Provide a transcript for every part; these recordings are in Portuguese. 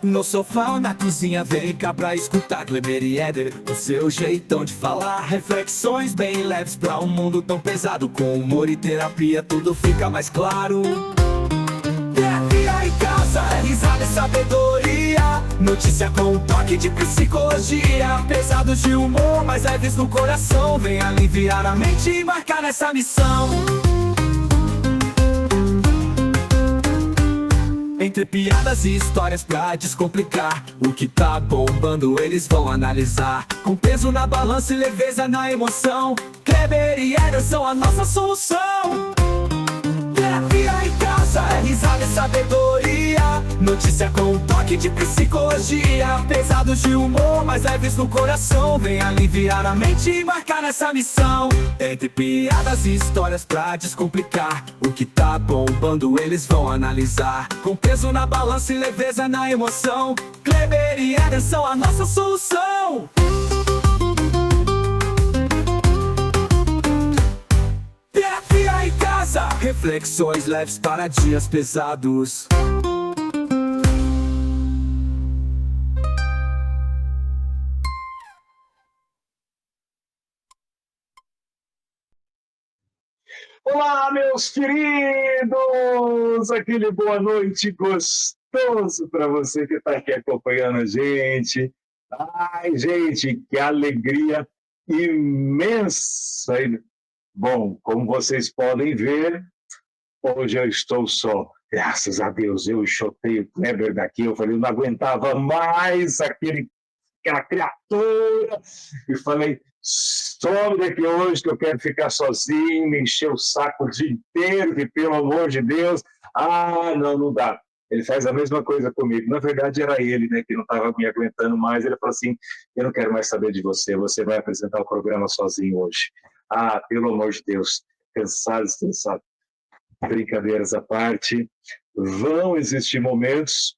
No sofá ou na cozinha, vem cá pra escutar Kleber e Éder. O seu jeitão de falar, reflexões bem leves pra um mundo tão pesado. Com humor e terapia tudo fica mais claro. Terapia em casa, é risada e sabedoria. Notícia com um toque de psicologia. Pesados de humor, mas leves no coração. Vem aliviar a mente e marcar nessa missão. Entre piadas e histórias pra descomplicar, o que tá bombando eles vão analisar. Com peso na balança e leveza na emoção, Kleber e Éder são a nossa solução. Terapia em casa, é risada e sabedoria. Notícia com um toque de psicologia. Pesados de humor, mas leves no coração. Vem aliviar a mente e marcar nessa missão. Entre piadas e histórias pra descomplicar, o que tá bombando eles vão analisar. Com peso na balança e leveza na emoção, Kleber e Éder são a nossa solução. Terapia em casa, reflexões leves para dias pesados. Olá, meus queridos! Aquele boa noite gostoso para você que está aqui acompanhando a gente. Ai, gente, que alegria imensa! Bom, como vocês podem ver, hoje eu estou só. Graças a Deus, eu chutei o Kleber daqui. Eu falei, eu não aguentava mais aquela criatura. E falei, some daqui hoje que eu quero ficar sozinho, me encher o saco o dia inteiro, que pelo amor de Deus. Não dá. Ele faz a mesma coisa comigo. Na verdade, era ele, né, que não estava me aguentando mais. Ele falou assim, eu não quero mais saber de você, você vai apresentar o programa sozinho hoje. Pelo amor de Deus, cansado, estressado. Brincadeiras à parte, vão existir momentos,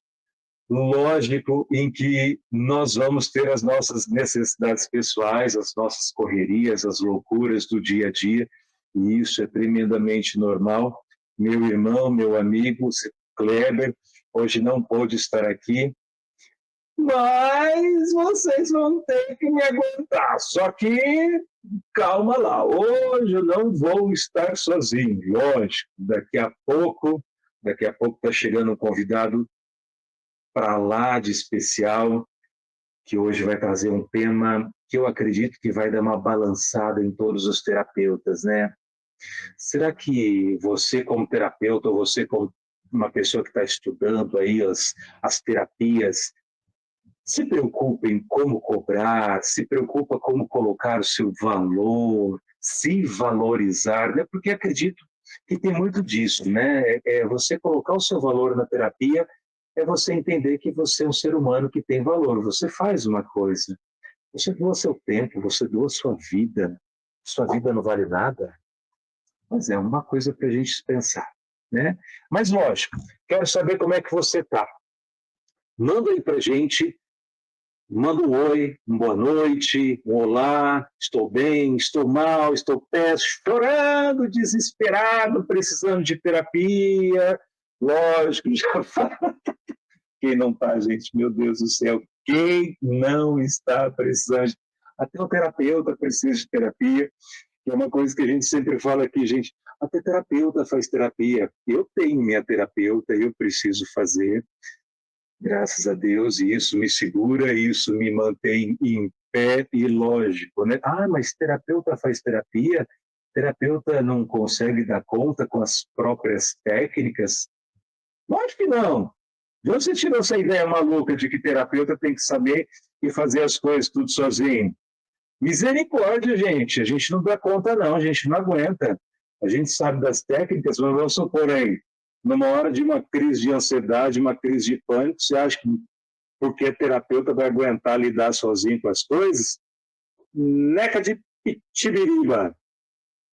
lógico, em que nós vamos ter as nossas necessidades pessoais, as nossas correrias, as loucuras do dia a dia, e isso é tremendamente normal. Meu irmão, meu amigo, Kleber, hoje não pôde estar aqui, mas vocês vão ter que me aguentar. Só que, calma lá, hoje eu não vou estar sozinho, lógico. Daqui a pouco está chegando um convidado para lá de especial, que hoje vai trazer um tema que eu acredito que vai dar uma balançada em todos os terapeutas, né? Será que você como terapeuta, ou você como uma pessoa que está estudando aí as terapias, se preocupa em como cobrar, se preocupa como colocar o seu valor, se valorizar, né? Porque acredito que tem muito disso, né? Você colocar o seu valor na terapia é você entender que você é um ser humano que tem valor. Você faz uma coisa, você doa seu tempo, você doa sua vida não vale nada, mas é uma coisa para a gente pensar, né? Mas lógico, quero saber como é que você está. Manda aí para a gente. Manda um oi, uma boa noite, um olá, estou bem, estou mal, estou péssimo, chorando, desesperado, precisando de terapia. Lógico, já fala. Quem não está, gente? Meu Deus do céu, quem não está precisando? Até o terapeuta precisa de terapia, que é uma coisa que a gente sempre fala aqui, gente, até terapeuta faz terapia. Eu tenho minha terapeuta, eu preciso fazer. Graças a Deus, e isso me segura, isso me mantém em pé e lógico, né? Mas terapeuta faz terapia? Terapeuta não consegue dar conta com as próprias técnicas? Lógico que não. De onde você tirou essa ideia maluca de que terapeuta tem que saber e fazer as coisas tudo sozinho? Misericórdia, gente. A gente não dá conta, não. A gente não aguenta. A gente sabe das técnicas, mas vamos supor aí, numa hora de uma crise de ansiedade, uma crise de pânico, você acha que porque terapeuta vai aguentar lidar sozinho com as coisas? Neca de pitibiriba.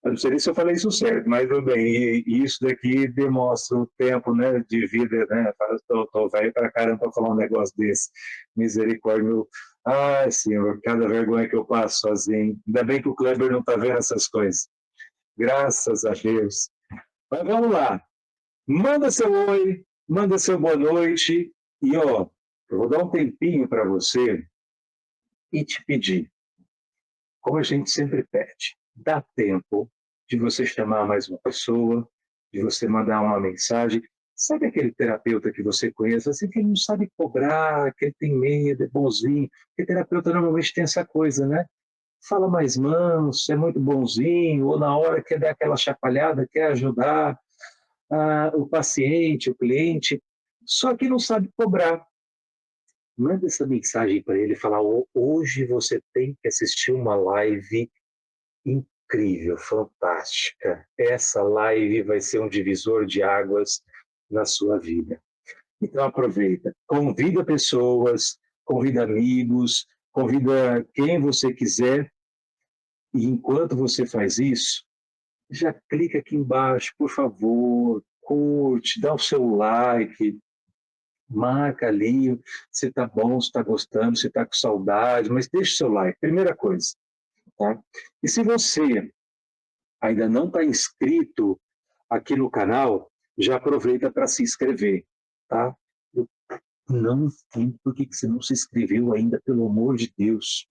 Eu não sei nem se eu falei isso certo, mas tudo bem. E isso daqui demonstra o tempo, né, de vida, né? Estou velho para caramba para falar um negócio desse. Misericórdia, meu. Ai, Senhor, cada vergonha que eu passo sozinho. Ainda bem que o Kleber não está vendo essas coisas. Graças a Deus. Mas vamos lá. Manda seu oi, manda seu boa noite. E, ó, eu vou dar um tempinho para você e te pedir, como a gente sempre pede, dá tempo de você chamar mais uma pessoa, de você mandar uma mensagem. Sabe aquele terapeuta que você conhece, assim, que ele não sabe cobrar, que ele tem medo, é bonzinho? Porque terapeuta normalmente tem essa coisa, né? Fala mais manso, é muito bonzinho, ou na hora quer dar aquela chapalhada, quer ajudar o paciente, o cliente, só que não sabe cobrar. Manda essa mensagem para ele e fala: hoje você tem que assistir uma live incrível, fantástica. Essa live vai ser um divisor de águas na sua vida. Então aproveita, convida pessoas, convida amigos, convida quem você quiser, e enquanto você faz isso, já clica aqui embaixo, por favor, curte, dá o seu like, marca ali se tá bom, se tá gostando, se tá com saudade, mas deixa o seu like, primeira coisa, tá? E se você ainda não está inscrito aqui no canal, já aproveita para se inscrever, tá? Eu não entendo por que você não se inscreveu ainda, pelo amor de Deus.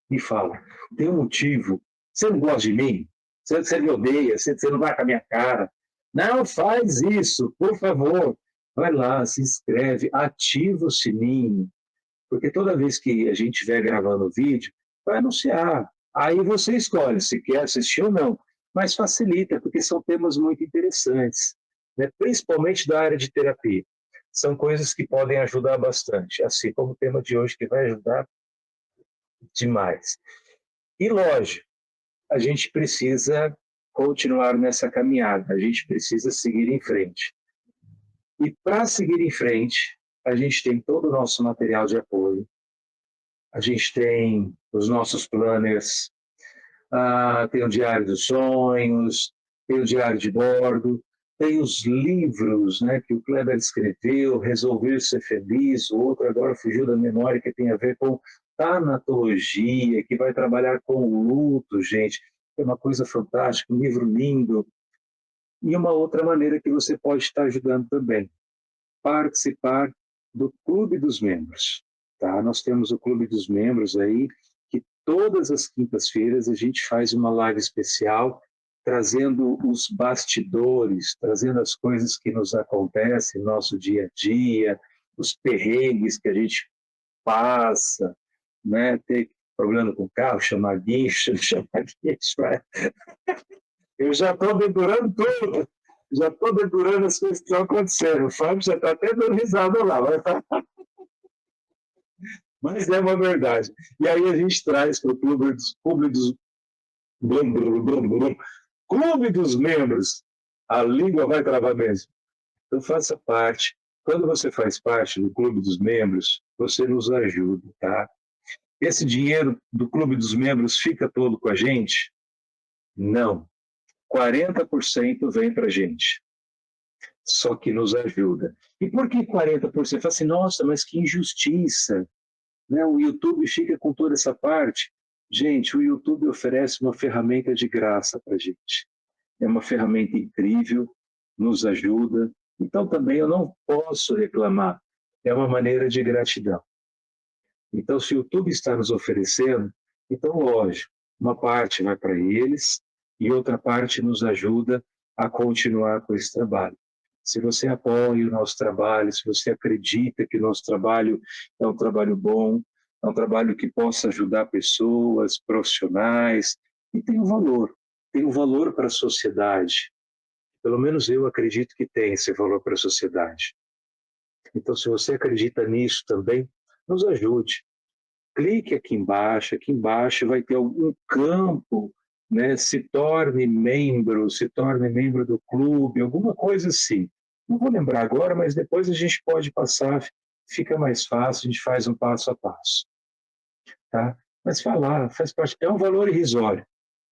Me fala, tem um motivo? Você não gosta de mim? Você me odeia? Você não vai com a minha cara? Não faz isso, por favor. Vai lá, se inscreve, ativa o sininho, porque toda vez que a gente estiver gravando vídeo, vai anunciar. Aí você escolhe se quer assistir ou não, mas facilita, porque são temas muito interessantes, né? Principalmente da área de terapia. São coisas que podem ajudar bastante, assim como o tema de hoje, que vai ajudar demais. E lógico, a gente precisa continuar nessa caminhada, a gente precisa seguir em frente. E para seguir em frente, a gente tem todo o nosso material de apoio, a gente tem os nossos planners, tem o Diário dos Sonhos, tem o Diário de Bordo, tem os livros, né, que o Kleber escreveu, Resolver Ser Feliz, o outro agora fugiu da memória, que tem a ver com tanatologia, que vai trabalhar com o luto, gente. É uma coisa fantástica, um livro lindo. E uma outra maneira que você pode estar ajudando também, participar do Clube dos Membros. Tá? Nós temos o Clube dos Membros aí, que todas as quintas-feiras a gente faz uma live especial, trazendo os bastidores, trazendo as coisas que nos acontecem no nosso dia a dia, os perrengues que a gente passa, né? Ter problema com o carro, chamar guincho, chamar guincho. Eu já estou dedurando tudo, já estou dedurando as coisas que estão acontecendo. O Fábio já está até dando risada lá, mas é uma verdade. E aí a gente traz para o Clube dos Membros. A língua vai travar mesmo. Então faça parte. Quando você faz parte do Clube dos Membros, você nos ajuda, tá? Esse dinheiro do Clube dos Membros fica todo com a gente? Não. 40% vem para a gente. Só que nos ajuda. E por que 40%? Fala assim, nossa, mas que injustiça. Né? O YouTube fica com toda essa parte. Gente, o YouTube oferece uma ferramenta de graça para a gente. É uma ferramenta incrível, nos ajuda. Então também eu não posso reclamar. É uma maneira de gratidão. Então, se o YouTube está nos oferecendo, então, lógico, uma parte vai para eles e outra parte nos ajuda a continuar com esse trabalho. Se você apoia o nosso trabalho, se você acredita que o nosso trabalho é um trabalho bom, é um trabalho que possa ajudar pessoas, profissionais, e tem um valor para a sociedade. Pelo menos eu acredito que tem esse valor para a sociedade. Então, se você acredita nisso também, nos ajude. Clique aqui embaixo vai ter algum campo, né? Se torne membro do clube, alguma coisa assim. Não vou lembrar agora, mas depois a gente pode passar, fica mais fácil, a gente faz um passo a passo. Tá? Mas vai lá, faz parte, é um valor irrisório, R$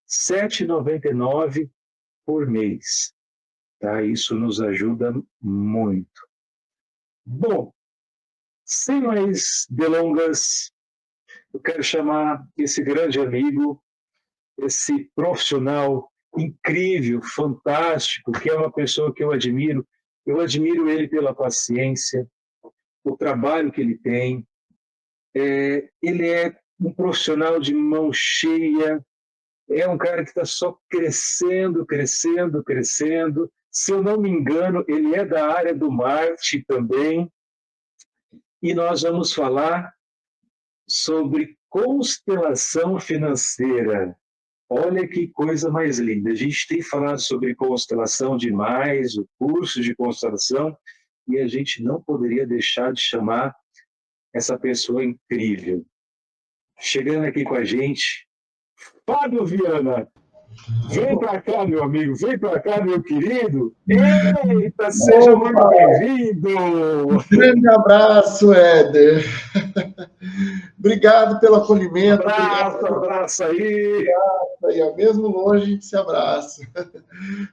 7,99 por mês. Tá? Isso nos ajuda muito. Bom, sem mais delongas, eu quero chamar esse grande amigo, esse profissional incrível, fantástico, que é uma pessoa que eu admiro. Eu admiro ele pela paciência, o trabalho que ele tem. Ele é um profissional de mão cheia, é um cara que está só crescendo, crescendo, crescendo. Se eu não me engano, ele é da área do marketing também. E nós vamos falar sobre constelação financeira. Olha que coisa mais linda. A gente tem falado sobre constelação demais, o curso de constelação, e a gente não poderia deixar de chamar essa pessoa incrível. Chegando aqui com a gente, Fábio Viana. Vem para cá, meu amigo, vem para cá, meu querido. Eita, seja muito bem-vindo! Grande abraço, Éder. Obrigado pelo acolhimento. Abraço aí. Aí, mesmo longe, a gente se abraça.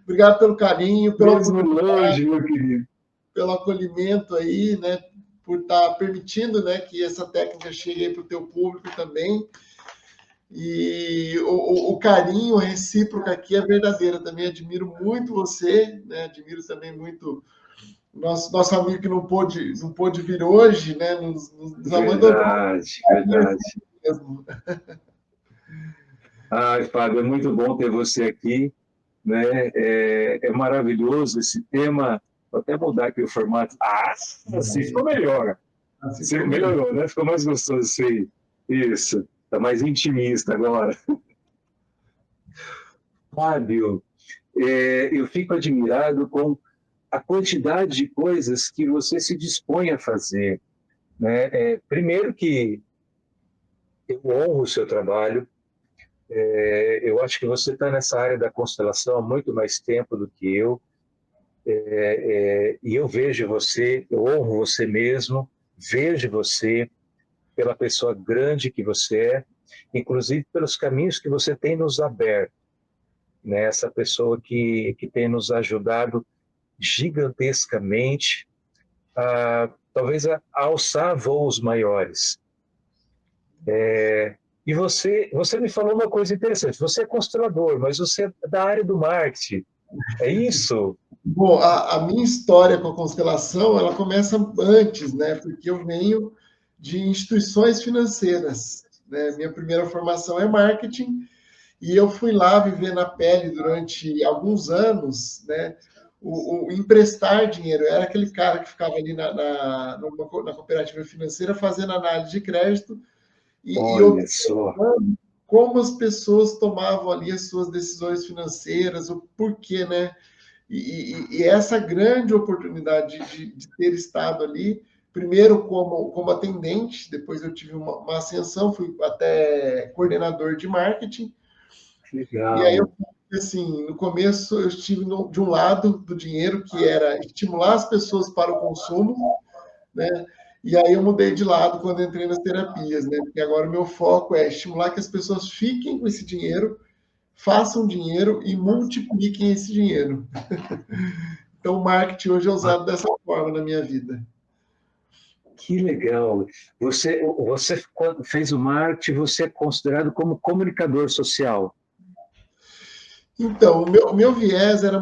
Obrigado pelo carinho, pelo longe, meu querido. Pelo acolhimento aí, né? Por estar permitindo, né, que essa técnica chegue para o teu público também. E o carinho recíproco aqui é verdadeiro. Também admiro muito você, né? Admiro também muito nosso amigo que não pôde vir hoje, né? Nos abandonou. Verdade. Ai, Fábio, é muito bom ter você aqui, né? É maravilhoso esse tema. Vou até mudar aqui o formato. Assim ficou melhor. Assim melhorou, né? Ficou mais gostoso isso. Está mais intimista agora. Fábio, eu fico admirado com a quantidade de coisas que você se dispõe a fazer, né? Primeiro que eu honro o seu trabalho. Eu acho que você está nessa área da constelação há muito mais tempo do que eu. E eu vejo você, eu honro você mesmo, vejo você pela pessoa grande que você é, inclusive pelos caminhos que você tem nos aberto, né? Essa pessoa que tem nos ajudado gigantescamente talvez a alçar voos maiores. E você me falou uma coisa interessante, você é constelador, mas você é da área do marketing, é isso? Bom, a minha história com a constelação, ela começa antes, né? Porque eu venho de instituições financeiras, né? Minha primeira formação é marketing, e eu fui lá viver na pele durante alguns anos, né? O emprestar dinheiro. Eu era aquele cara que ficava ali na cooperativa financeira fazendo análise de crédito e observando como as pessoas tomavam ali as suas decisões financeiras, o porquê, né? E essa grande oportunidade de ter estado ali, primeiro como atendente, depois eu tive uma ascensão, fui até coordenador de marketing. Legal. E aí, assim, no começo eu estive de um lado do dinheiro, que era estimular as pessoas para o consumo, né? E aí eu mudei de lado quando entrei nas terapias, né? Porque agora o meu foco é estimular que as pessoas fiquem com esse dinheiro, façam dinheiro e multipliquem esse dinheiro. Então, o marketing hoje é usado dessa forma na minha vida. Que legal. Você quando fez o marketing, você é considerado como comunicador social. Então, o meu viés era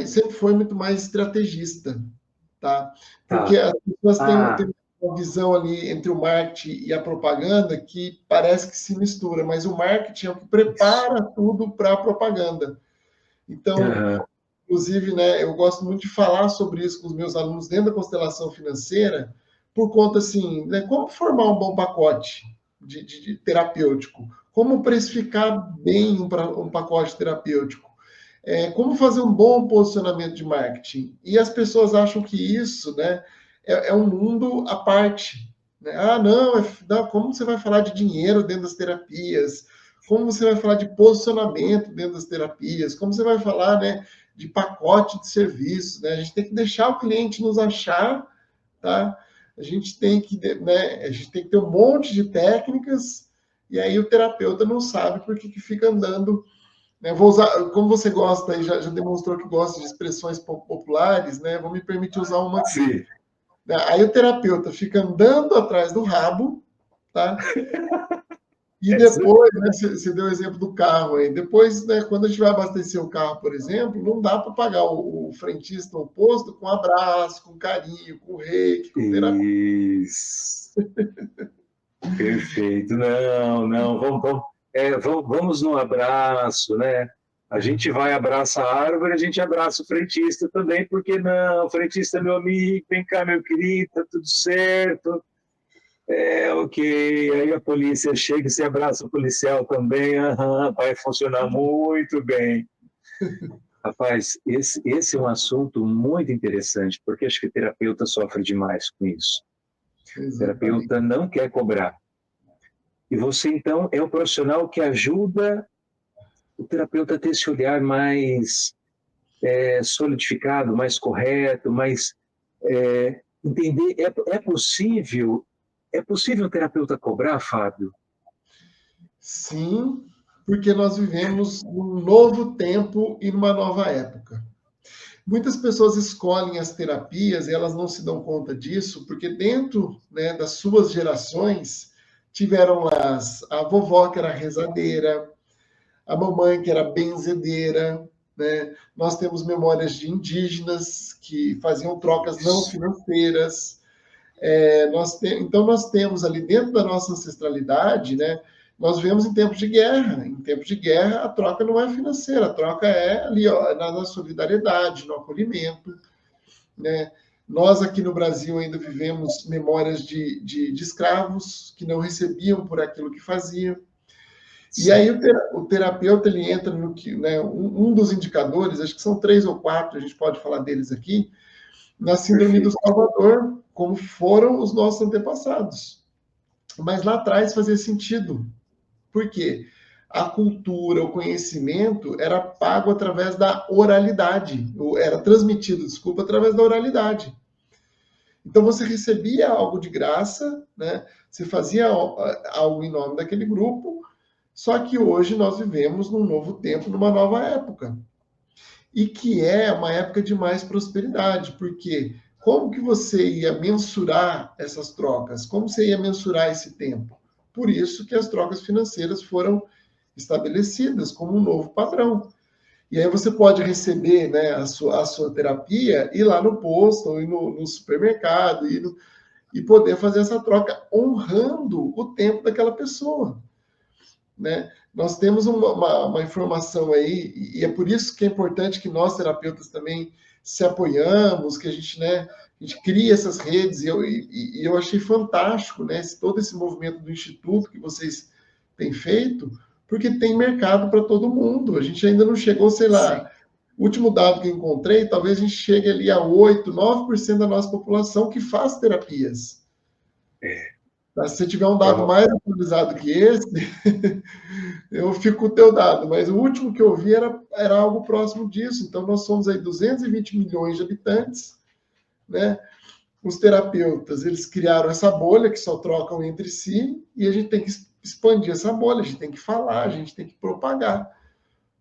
sempre foi muito mais estrategista, tá? Porque as pessoas têm uma visão ali entre o marketing e a propaganda que parece que se mistura, mas o marketing é o que prepara tudo para a propaganda. Então, inclusive, né, eu gosto muito de falar sobre isso com os meus alunos dentro da constelação financeira, por conta, assim, né, como formar um bom pacote de terapêutico, como precificar bem um pacote terapêutico, como fazer um bom posicionamento de marketing. E as pessoas acham que isso, né, é um mundo à parte. Né? Não, como você vai falar de dinheiro dentro das terapias? Como você vai falar de posicionamento dentro das terapias? Como você vai falar, né, de pacote de serviços? Né? A gente tem que deixar o cliente nos achar, tá? A gente tem que ter um monte de técnicas, e aí o terapeuta não sabe por que fica andando. Né? Vou usar, como você gosta, já demonstrou que gosta de expressões populares, né? Vou me permitir usar uma aqui. Sim. Aí o terapeuta fica andando atrás do rabo, tá? E depois, né, você deu o exemplo do carro aí. Depois, né, quando a gente vai abastecer o carro, por exemplo, não dá para pagar o frentista oposto com abraço, com carinho, com reiki, com terapia. Isso. Perfeito. Não, não, vamos no abraço, né? A gente vai abraçar a árvore, a gente abraça o frentista também, porque não, o frentista é meu amigo, vem cá, meu querido, tá tudo certo. Ok. Aí a polícia chega e se abraça o policial também, vai funcionar muito bem. Rapaz, esse é um assunto muito interessante, porque acho que o terapeuta sofre demais com isso. O Exatamente. terapeuta não quer cobrar. E você, então, é o profissional que ajuda o terapeuta a ter esse olhar mais solidificado, mais correto, mais entender. É possível o terapeuta cobrar, Fábio? Sim, porque nós vivemos num novo tempo e numa nova época. Muitas pessoas escolhem as terapias e elas não se dão conta disso, porque dentro, né, das suas gerações tiveram lá a vovó que era rezadeira, a mamãe que era benzedeira, né? Nós temos memórias de indígenas que faziam trocas não financeiras. Então, nós temos ali dentro da nossa ancestralidade, né? Nós vemos em tempos de guerra. Em tempos de guerra, a troca não é financeira, a troca é ali, ó, na solidariedade, no acolhimento, né? Nós aqui no Brasil ainda vivemos memórias de escravos que não recebiam por aquilo que faziam. E aí o terapeuta ele entra no que, né, um dos indicadores, acho que são 3 ou 4, a gente pode falar deles aqui, na síndrome do Salvador, como foram os nossos antepassados. Mas lá atrás fazia sentido. Por quê? A cultura, o conhecimento era pago através da oralidade, ou era transmitido, desculpa, através da oralidade. Então você recebia algo de graça, né? Você fazia algo em nome daquele grupo, só que hoje nós vivemos num novo tempo, numa nova época. E que é uma época de mais prosperidade, porque como que você ia mensurar essas trocas? Como você ia mensurar esse tempo? Por isso que as trocas financeiras foram estabelecidas como um novo padrão. E aí você pode receber, né, a sua terapia, ir lá no posto, ou ir no supermercado, e poder fazer essa troca honrando o tempo daquela pessoa, né? Nós temos uma informação aí, e é por isso que é importante que nós, terapeutas, também se apoiamos, que a gente, né, a gente cria essas redes, e eu achei fantástico, né, todo esse movimento do Instituto que vocês têm feito, porque tem mercado para todo mundo. A gente ainda não chegou, sei lá, o último dado que eu encontrei, talvez a gente chegue ali a 8, 9% da nossa população que faz terapias. Se você tiver um dado mais atualizado que esse, eu fico com o teu dado, mas o último que eu vi era algo próximo disso. Então, nós somos aí 220 milhões de habitantes, né? Os terapeutas, eles criaram essa bolha que só trocam entre si, e a gente tem que expandir essa bolha, a gente tem que falar, a gente tem que propagar,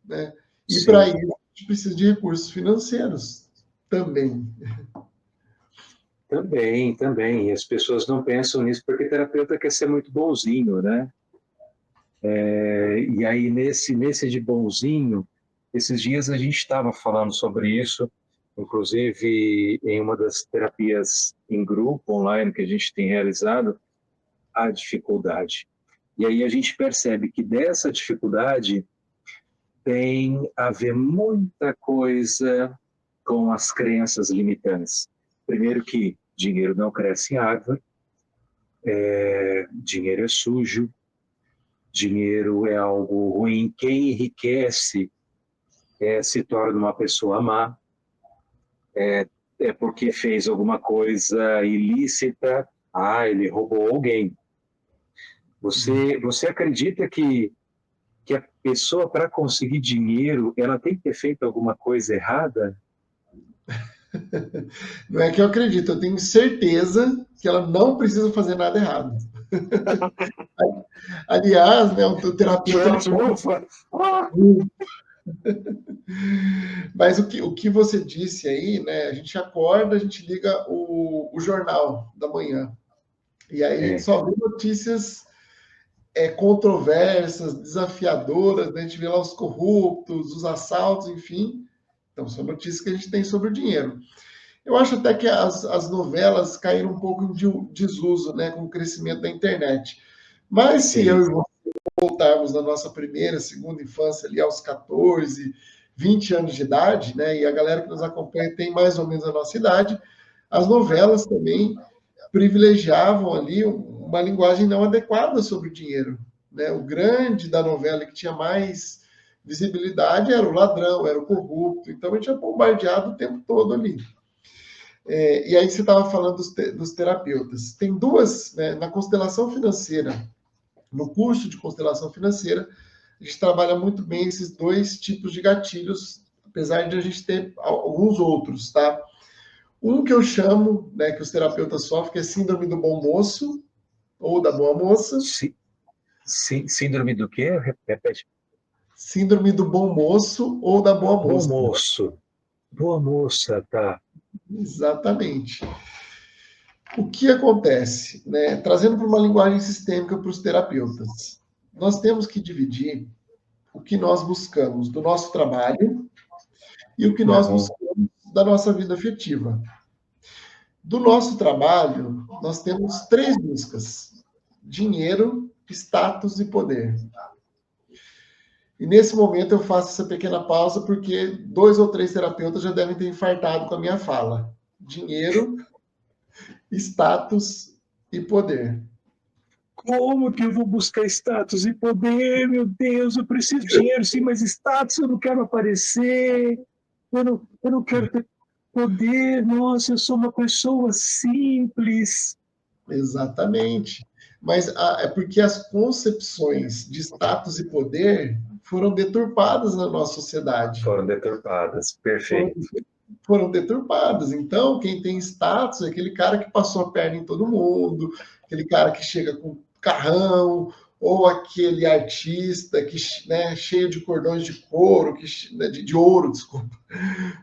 né? E para isso, a gente precisa de recursos financeiros também. Também. E as pessoas não pensam nisso porque o terapeuta quer ser muito bonzinho, né? E aí, nesse de bonzinho, esses dias a gente estava falando sobre isso, inclusive em uma das terapias em grupo, online, que a gente tem realizado, a dificuldade. E aí a gente percebe que dessa dificuldade tem a ver muita coisa com as crenças limitantes. Primeiro que dinheiro não cresce em árvore, dinheiro é sujo, dinheiro é algo ruim. Quem enriquece se torna uma pessoa má, é porque fez alguma coisa ilícita, ele roubou alguém. Você acredita que a pessoa, para conseguir dinheiro, ela tem que ter feito alguma coisa errada? Não é que eu acredito, eu tenho certeza que ela não precisa fazer nada errado. Aliás, né, o terapeuta... Mas o que você disse aí, né, a gente acorda, a gente liga o jornal da manhã, e aí a gente só vê notícias controversas, desafiadoras, né? A gente vê lá os corruptos, os assaltos, enfim. Então, são notícias que a gente tem sobre o dinheiro. Eu acho até que as novelas caíram um pouco em desuso, né, com o crescimento da internet. Mas se eu Sim. e você voltarmos na nossa primeira, segunda infância, ali aos 14, 20 anos de idade, né, e a galera que nos acompanha tem mais ou menos a nossa idade, as novelas também privilegiavam ali uma linguagem não adequada sobre o dinheiro, né? O grande da novela que tinha mais visibilidade era o ladrão, era o corrupto, então a gente é bombardeado o tempo todo ali. E aí você estava falando dos terapeutas. Tem duas, né, na constelação financeira, no curso de constelação financeira, a gente trabalha muito bem esses dois tipos de gatilhos, apesar de a gente ter alguns outros, tá? Um que eu chamo, né, que os terapeutas sofrem, que é síndrome do bom moço, ou da boa moça. Síndrome do quê? Repete. Síndrome do bom moço ou da boa Bom moça. moço. Boa moça, tá. Exatamente. O que acontece? Né? Trazendo para uma linguagem sistêmica para os terapeutas. Nós temos que dividir o que nós buscamos do nosso trabalho e o que nós buscamos da nossa vida afetiva. Do nosso trabalho, nós temos 3 buscas: dinheiro, status e poder. E nesse momento eu faço essa pequena pausa porque 2 ou 3 terapeutas já devem ter infartado com a minha fala. Dinheiro, status e poder. Como que eu vou buscar status e poder? Meu Deus, eu preciso de dinheiro, sim, mas status eu não quero aparecer. Eu não quero ter poder. Nossa, eu sou uma pessoa simples. Exatamente. Mas é porque as concepções de status e poder foram deturpadas na nossa sociedade. Foram deturpadas, perfeito. Foram deturpadas. Então, quem tem status é aquele cara que passou a perna em todo mundo, aquele cara que chega com carrão, ou aquele artista que, né, cheio de cordões de couro, de ouro, desculpa,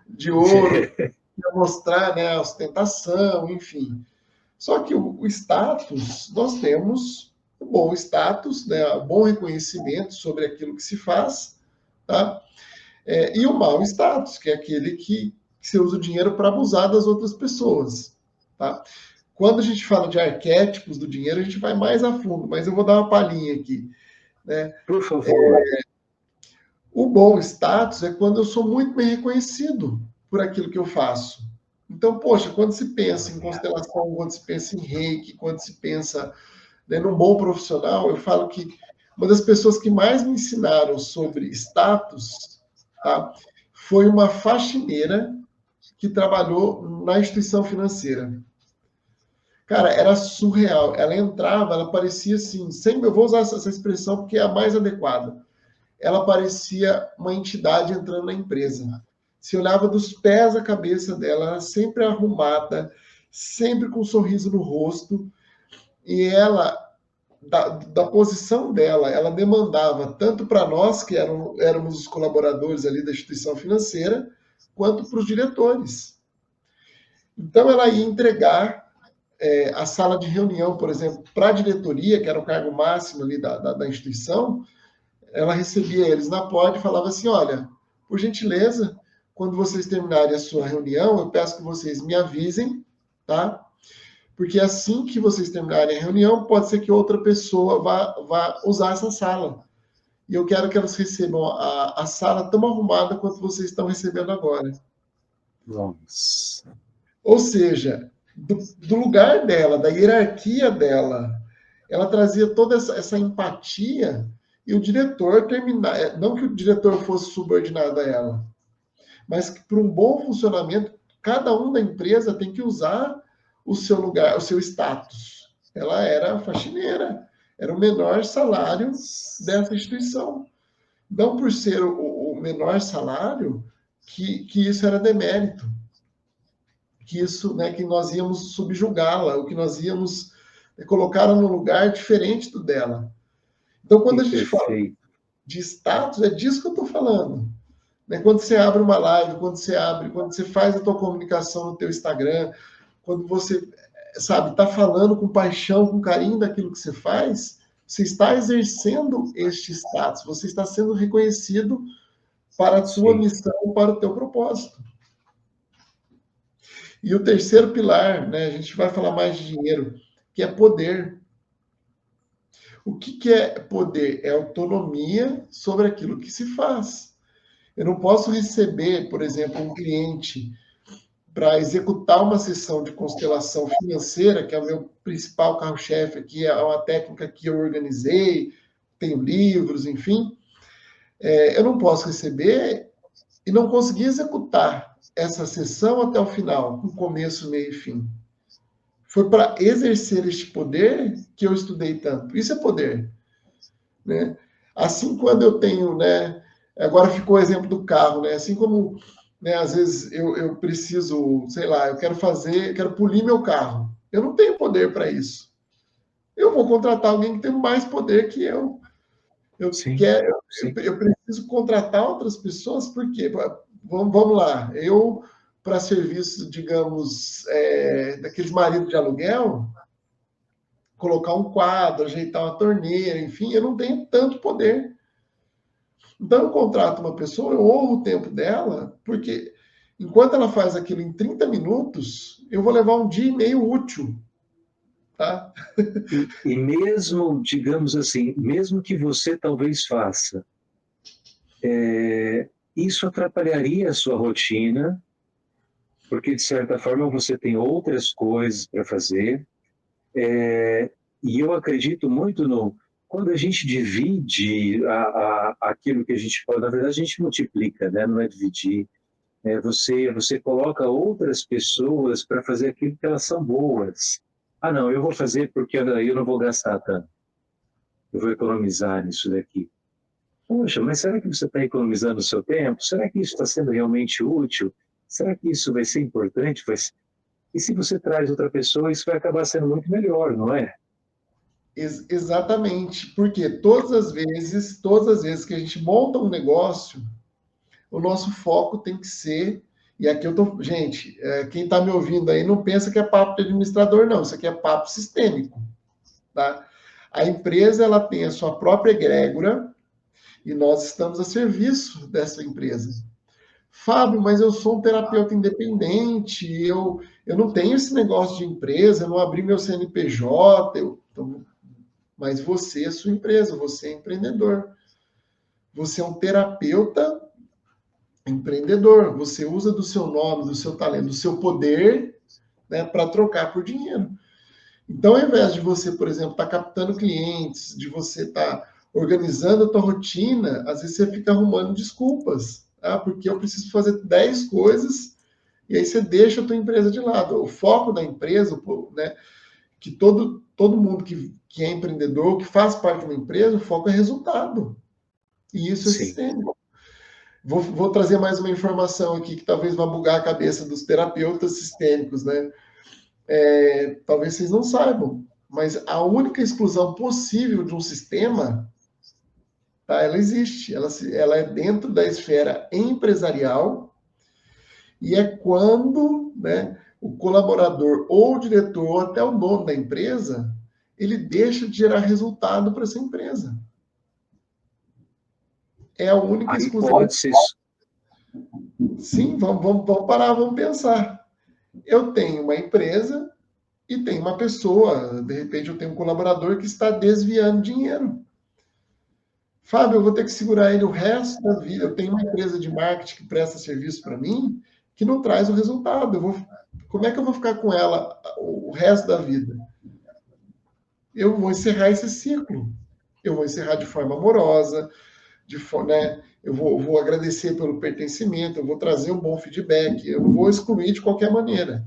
de ouro, para mostrar, né, a ostentação, enfim. Só que o status, nós temos o bom status, né, o bom reconhecimento sobre aquilo que se faz, tá? E o mau status, que é aquele que você usa o dinheiro para abusar das outras pessoas, tá? Quando a gente fala de arquétipos do dinheiro, a gente vai mais a fundo, mas eu vou dar uma palhinha aqui, né? Por favor. O bom status é quando eu sou muito bem reconhecido por aquilo que eu faço. Então, poxa, quando se pensa em constelação, quando se pensa em reiki, quando se pensa, né, num bom profissional, eu falo que uma das pessoas que mais me ensinaram sobre status, tá, foi uma faxineira que trabalhou na instituição financeira. Cara, era surreal. Ela entrava, ela parecia assim, eu vou usar essa expressão porque é a mais adequada. Ela parecia uma entidade entrando na empresa. Se olhava dos pés à cabeça dela, ela sempre arrumada, sempre com um sorriso no rosto, e ela, da posição dela, ela demandava tanto para nós, que éramos os colaboradores ali da instituição financeira, quanto para os diretores. Então, ela ia entregar a sala de reunião, por exemplo, para a diretoria, que era o cargo máximo ali da instituição. Ela recebia eles na porta e falava assim: olha, por gentileza, quando vocês terminarem a sua reunião, eu peço que vocês me avisem, tá? Porque assim que vocês terminarem a reunião, pode ser que outra pessoa vá usar essa sala. E eu quero que elas recebam a sala tão arrumada quanto vocês estão recebendo agora. Nossa. Ou seja, do lugar dela, da hierarquia dela, ela trazia toda essa empatia, e o diretor não que o diretor fosse subordinado a ela, mas que para um bom funcionamento, cada um da empresa tem que usar o seu lugar, o seu status. Ela era faxineira, era o menor salário dessa instituição. Não por ser o menor salário que isso era demérito, que isso, né, que nós íamos subjugá-la, ou que nós íamos colocá-la num lugar diferente do dela. Então, quando a gente fala de status, é disso que eu estou falando. Né? Quando você abre uma live, quando você faz a tua comunicação no teu Instagram, quando você, sabe, está falando com paixão, com carinho daquilo que você faz, você está exercendo este status, você está sendo reconhecido para a tua missão, para o teu propósito. E o terceiro pilar, né, a gente vai falar mais de dinheiro, que é poder. O que é poder? É autonomia sobre aquilo que se faz. Eu não posso receber, por exemplo, um cliente para executar uma sessão de constelação financeira, que é o meu principal carro-chefe aqui, é uma técnica que eu organizei, tenho livros, enfim. Eu não posso receber e não conseguir executar essa sessão até o final, com começo, meio e fim. Foi para exercer este poder que eu estudei tanto. Isso é poder, né? Assim, quando eu tenho, né? Agora ficou o exemplo do carro, né? Assim como, né, às vezes eu preciso, sei lá, eu quero polir meu carro. Eu não tenho poder para isso. Eu vou contratar alguém que tem mais poder que eu. Eu preciso contratar outras pessoas, porque vamos lá, para serviço, digamos, daqueles maridos de aluguel, colocar um quadro, ajeitar uma torneira, enfim, eu não tenho tanto poder. Então, eu contrato uma pessoa, eu honro o tempo dela, porque enquanto ela faz aquilo em 30 minutos, eu vou levar um dia e meio útil. Tá? E mesmo, digamos assim, mesmo que você talvez faça, isso atrapalharia a sua rotina, porque, de certa forma, você tem outras coisas para fazer. E eu acredito muito no... Quando a gente divide aquilo que a gente pode... Na verdade, a gente multiplica, né? Não é dividir. Você coloca outras pessoas para fazer aquilo que elas são boas. Ah, não, eu vou fazer porque eu não vou gastar tanto. Eu vou economizar nisso daqui. Poxa, mas será que você está economizando o seu tempo? Será que isso está sendo realmente útil? Será que isso vai ser importante? E se você traz outra pessoa, isso vai acabar sendo muito melhor, não é? Exatamente, porque todas as vezes que a gente monta um negócio, o nosso foco tem que ser, e aqui eu tô, gente, quem está me ouvindo aí não pensa que é papo de administrador, não, isso aqui é papo sistêmico, tá? A empresa, ela tem a sua própria egrégora e nós estamos a serviço dessa empresa. Fábio, mas eu sou um terapeuta independente, eu não tenho esse negócio de empresa, eu não abri meu CNPJ, mas você é sua empresa, você é empreendedor. Você é um terapeuta empreendedor. Você usa do seu nome, do seu talento, do seu poder, né, para trocar por dinheiro. Então, ao invés de você, por exemplo, estar captando clientes, de você estar organizando a tua rotina, às vezes você fica arrumando desculpas. Porque eu preciso fazer 10 coisas e aí você deixa a tua empresa de lado. O foco da empresa, né, que todo mundo que é empreendedor, que faz parte de uma empresa, o foco é resultado. E isso é sistêmico. Vou trazer mais uma informação aqui que talvez vá bugar a cabeça dos terapeutas sistêmicos, né? Talvez vocês não saibam, mas a única exclusão possível de um sistema, tá? Ela existe, ela é dentro da esfera empresarial e é quando, né, o colaborador ou o diretor ou até o dono da empresa, ele deixa de gerar resultado para essa empresa. É a única exclusão. Pode ser. Sim, vamos parar, vamos pensar. Eu tenho uma empresa e tem uma pessoa, de repente eu tenho um colaborador que está desviando dinheiro. Fábio, eu vou ter que segurar ele o resto da vida. Eu tenho uma empresa de marketing que presta serviço para mim que não traz o resultado. Como é que eu vou ficar com ela o resto da vida? Eu vou encerrar esse ciclo. Eu vou encerrar de forma amorosa, né? Eu vou agradecer pelo pertencimento, eu vou trazer um bom feedback, eu não vou excluir de qualquer maneira.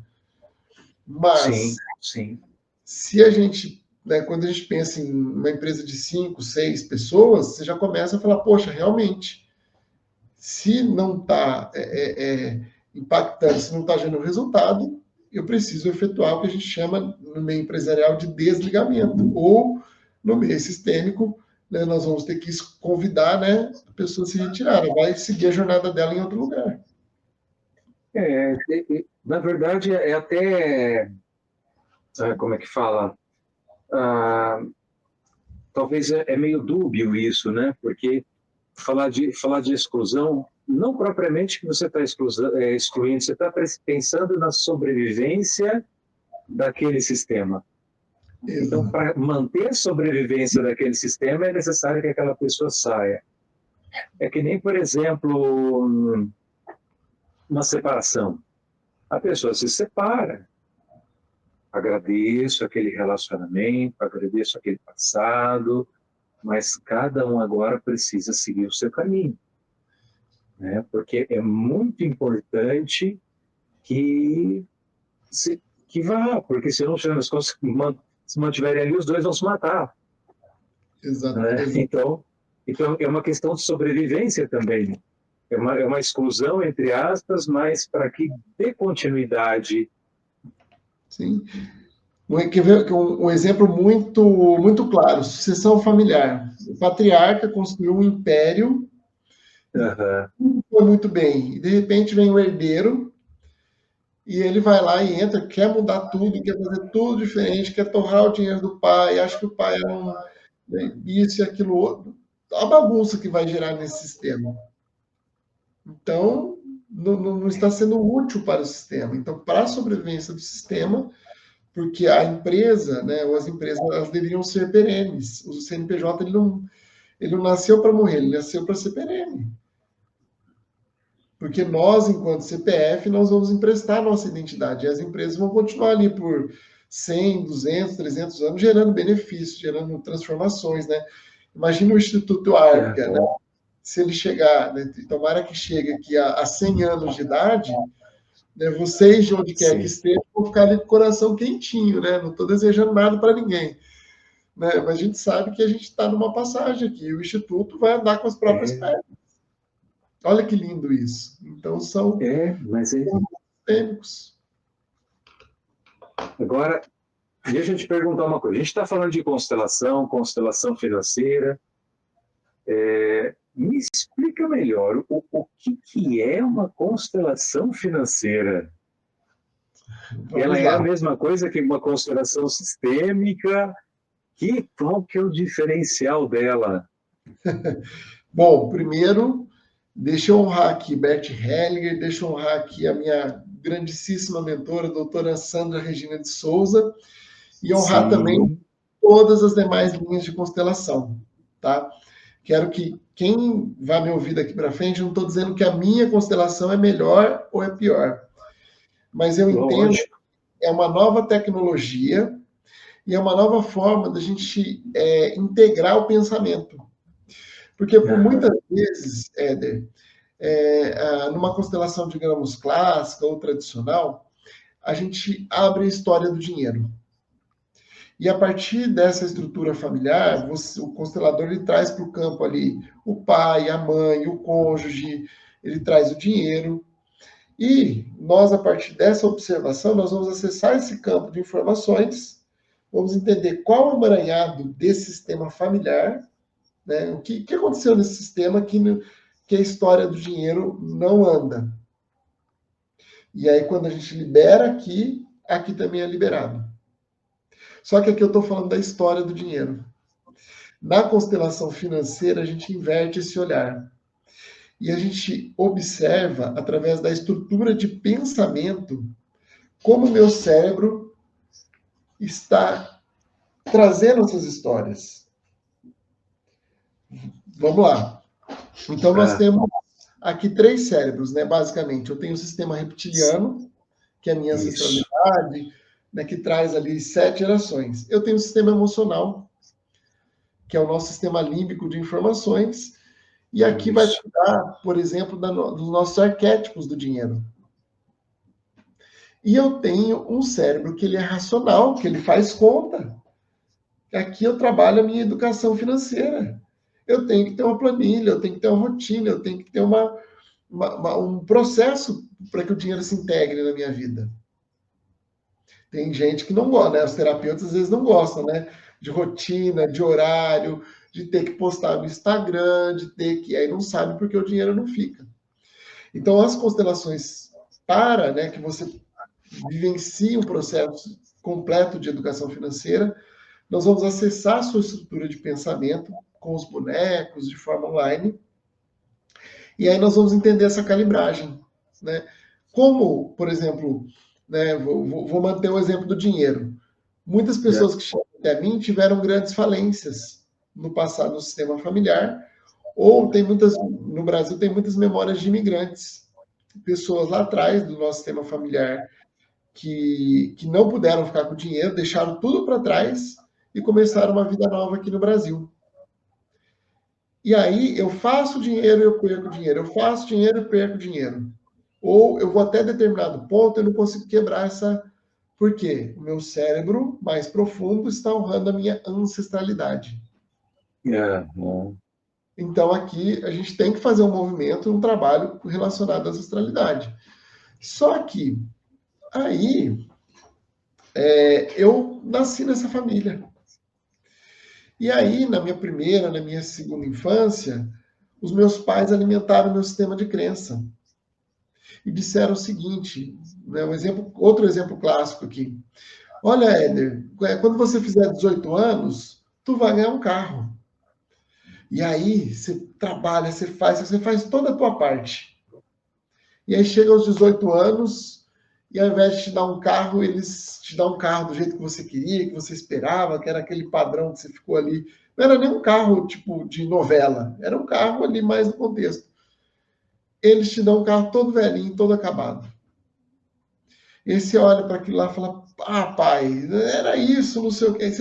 Mas, se a gente, né, quando a gente pensa em uma empresa de 5, 6 pessoas, você já começa a falar, poxa, realmente, se não está impactando, se não está gerando resultado, eu preciso efetuar o que a gente chama no meio empresarial de desligamento, ou no meio sistêmico, né, nós vamos ter que convidar, né, a pessoa a se retirar, ela vai seguir a jornada dela em outro lugar. Na verdade, é até... Como é que fala? talvez é meio dúbio isso, né? Porque falar de exclusão, não propriamente que você está excluindo, você está pensando na sobrevivência daquele sistema. Então, Exato. para manter a sobrevivência daquele sistema, é necessário que aquela pessoa saia. É que nem, por exemplo, uma separação. A pessoa se separa, agradeço aquele relacionamento, agradeço aquele passado, mas cada um agora precisa seguir o seu caminho, né? Porque é muito importante que que vá, porque senão as coisas se mantiverem ali, os dois vão se matar, Exato. né? Então é uma questão de sobrevivência também. É uma exclusão, entre aspas, mas para que dê continuidade. Sim. Quer ver um exemplo muito claro: sucessão familiar. O patriarca construiu um império, foi muito bem. E, de repente, vem o herdeiro e ele vai lá e entra, quer mudar tudo, quer fazer tudo diferente, quer torrar o dinheiro do pai, acha que o pai é isso e aquilo outro. A bagunça que vai gerar nesse sistema. Então, não está sendo útil para o sistema. Então, para a sobrevivência do sistema, porque a empresa, né, ou as empresas, elas deveriam ser perenes. O CNPJ ele não nasceu para morrer, ele nasceu para ser perene. Porque nós, enquanto CPF, nós vamos emprestar nossa identidade. E as empresas vão continuar ali por 100, 200, 300 anos, gerando benefícios, gerando transformações, né? Imagina o Instituto Arca, né? Se ele chegar, né, tomara que chegue aqui a 100 anos de idade, né, vocês, de onde quer que estejam, vão ficar ali com o coração quentinho, né? Não estou desejando nada para ninguém. Né? Mas a gente sabe que a gente está numa passagem aqui, o Instituto vai andar com as próprias pernas. Olha que lindo isso. Então, são sistêmicos. Agora, deixa eu te perguntar uma coisa. A gente está falando de constelação financeira. Me explica melhor o que é uma constelação financeira? Ela é a mesma coisa que uma constelação sistêmica? Qual que é o diferencial dela? Bom, primeiro, deixa eu honrar aqui Bert Hellinger, deixa eu honrar aqui a minha grandíssima mentora, a doutora Sandra Regina de Souza, e honrar também todas as demais linhas de constelação, tá? Quero que quem vai me ouvir daqui para frente, não estou dizendo que a minha constelação é melhor ou é pior, mas eu entendo que é uma nova tecnologia e é uma nova forma da gente integrar o pensamento. Porque por muitas vezes, Éder, numa constelação, digamos, clássica ou tradicional, a gente abre a história do dinheiro. E a partir dessa estrutura familiar, o constelador ele traz para o campo ali o pai, a mãe, o cônjuge, ele traz o dinheiro. E nós, a partir dessa observação, nós vamos acessar esse campo de informações, vamos entender qual é o emaranhado desse sistema familiar, né? O que aconteceu nesse sistema que a história do dinheiro não anda. E aí, quando a gente libera aqui também é liberado. Só que aqui eu estou falando da história do dinheiro. Na constelação financeira, a gente inverte esse olhar. E a gente observa, através da estrutura de pensamento, como o meu cérebro está trazendo essas histórias. Vamos lá. Então, nós temos aqui 3 cérebros, né? Basicamente, eu tenho o sistema reptiliano, que é a minha ancestralidade, né, que traz ali 7 gerações. Eu tenho o sistema emocional, que é o nosso sistema límbico de informações, e aqui vai cuidar, por exemplo, dos nossos arquétipos do dinheiro. E eu tenho um cérebro que ele é racional, que ele faz conta. Aqui eu trabalho a minha educação financeira. Eu tenho que ter uma planilha, eu tenho que ter uma rotina, eu tenho que ter um processo para que o dinheiro se integre na minha vida. Tem gente que não gosta, né? Os terapeutas às vezes não gostam, né? De rotina, de horário, de ter que postar no Instagram, de ter que... Aí não sabe porque o dinheiro não fica. Então, as constelações né, que você vivencie um processo completo de educação financeira, nós vamos acessar a sua estrutura de pensamento com os bonecos, de forma online, e aí nós vamos entender essa calibragem, né? Como, por exemplo, né, vou manter o exemplo do dinheiro. Muitas pessoas que chegam até mim tiveram grandes falências no passado no sistema familiar, ou tem muitas, no Brasil tem muitas memórias de imigrantes, pessoas lá atrás do nosso sistema familiar que não puderam ficar com dinheiro, deixaram tudo para trás e começaram uma vida nova aqui no Brasil. E aí eu faço dinheiro e eu perco dinheiro, eu faço dinheiro e perco dinheiro. Ou eu vou até determinado ponto e eu não consigo quebrar essa... Por quê? O meu cérebro mais profundo está honrando a minha ancestralidade. Então aqui a gente tem que fazer um movimento, um trabalho relacionado à ancestralidade. Só que aí eu nasci nessa família. E aí, na minha segunda infância, os meus pais alimentaram o meu sistema de crença. E disseram o seguinte, né, outro exemplo clássico aqui. Olha, Éder, quando você fizer 18 anos, tu vai ganhar um carro. E aí, você trabalha, você faz toda a tua parte. E aí chega aos 18 anos, e ao invés de te dar um carro, eles te dão um carro do jeito que você queria, que você esperava, que era aquele padrão que você ficou ali. Não era nem um carro tipo de novela, era um carro ali mais no contexto. Eles te dão um carro todo velhinho, todo acabado. E aí você olha para aquilo lá e fala, pai, era isso, não sei o quê. Aí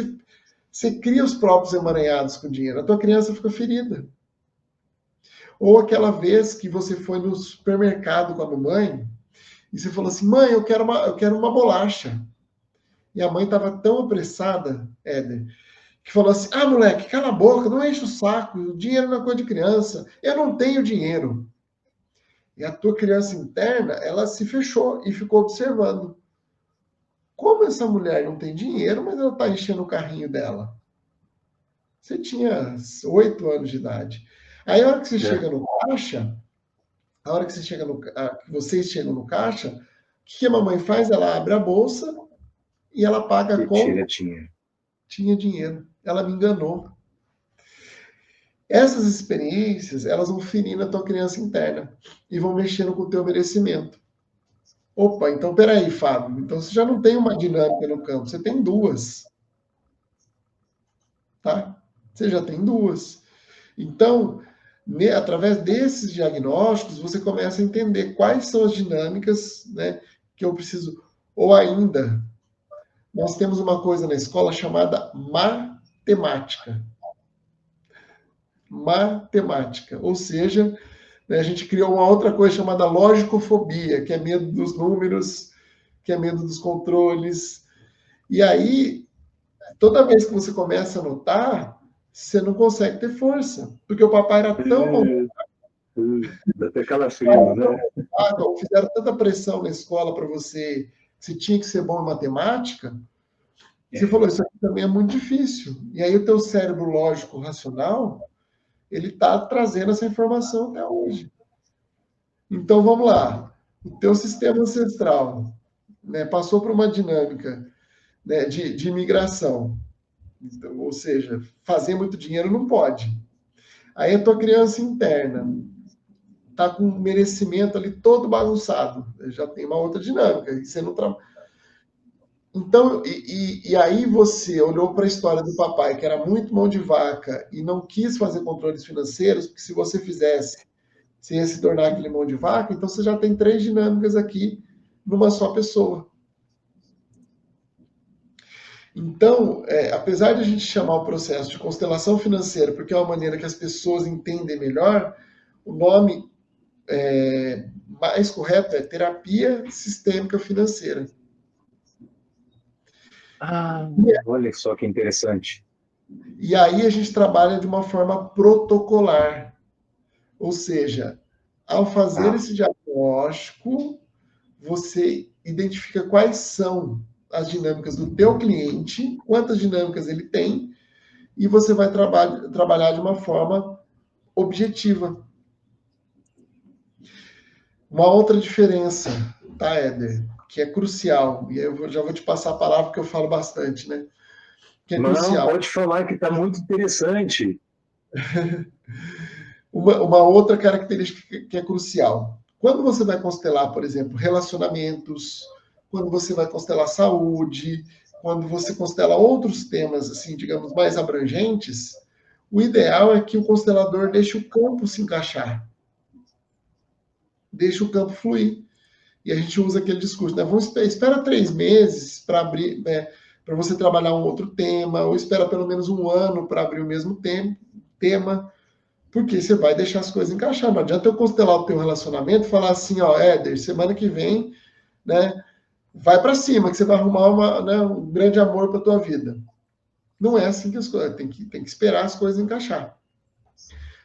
você cria os próprios emaranhados com dinheiro, a tua criança fica ferida. Ou aquela vez que você foi no supermercado com a mamãe e você falou assim, mãe, eu quero uma bolacha. E a mãe estava tão apressada, Éder, que falou assim, moleque, cala a boca, não enche o saco, o dinheiro não é coisa de criança, eu não tenho dinheiro. E a tua criança interna, ela se fechou e ficou observando. Como essa mulher não tem dinheiro, mas ela está enchendo o carrinho dela? Você tinha 8 anos de idade. Aí a hora que você chega no caixa, a hora que vocês chegam no caixa, o que a mamãe faz? Ela abre a bolsa e ela paga com... Tinha dinheiro. Ela me enganou. Essas experiências, elas vão ferindo a tua criança interna e vão mexendo com o teu merecimento. Opa, então peraí, Fábio. Então você já não tem uma dinâmica no campo, você tem duas. Tá? Você já tem duas. Então, através desses diagnósticos, você começa a entender quais são as dinâmicas, né, que eu preciso. Ou ainda, nós temos uma coisa na escola chamada matemática. Matemática. Ou seja, né, a gente criou uma outra coisa chamada logicofobia, que é medo dos números, que é medo dos controles. E aí, toda vez que você começa a notar, você não consegue ter força, porque o papai era tão... Até calafrio, né? Fizeram tanta pressão na escola para você tinha que ser bom em matemática, você falou, isso aqui também é muito difícil. E aí o teu cérebro lógico, racional, ele está trazendo essa informação até hoje. Então, vamos lá. O teu sistema ancestral, né, passou por uma dinâmica, né, de imigração. Então, ou seja, fazer muito dinheiro não pode. Aí a tua criança interna está com um merecimento ali todo bagunçado. Já tem uma outra dinâmica. E você não Então, e aí você olhou para a história do papai, que era muito mão de vaca, e não quis fazer controles financeiros, porque se você fizesse, você ia se tornar aquele mão de vaca, então você já tem 3 dinâmicas aqui numa só pessoa. Então, apesar de a gente chamar o processo de constelação financeira, porque é uma maneira que as pessoas entendem melhor, o nome mais correto é terapia sistêmica financeira. Olha só que interessante. E aí a gente trabalha de uma forma protocolar. Ou seja, ao fazer esse diagnóstico, você identifica quais são as dinâmicas do teu cliente, quantas dinâmicas ele tem, e você vai trabalhar de uma forma objetiva. Uma outra diferença, Éder, que é crucial, e eu já vou te passar a palavra que eu falo bastante, né? que é Não, crucial. pode falar que está muito interessante. Uma outra característica que é crucial. Quando você vai constelar, por exemplo, relacionamentos, quando você vai constelar saúde, quando você constela outros temas, assim, digamos, mais abrangentes, o ideal é que o constelador deixe o campo se encaixar, deixe o campo fluir. E a gente usa aquele discurso, né? Espera 3 meses para abrir, né, para você trabalhar um outro tema, ou espera pelo menos um ano para abrir o mesmo tema, porque você vai deixar as coisas encaixar. Não adianta eu constelar o teu relacionamento e falar assim, ó, Éder, semana que vem, né, vai para cima, que você vai arrumar um grande amor para tua vida. Não é assim que as coisas, tem que esperar as coisas encaixar.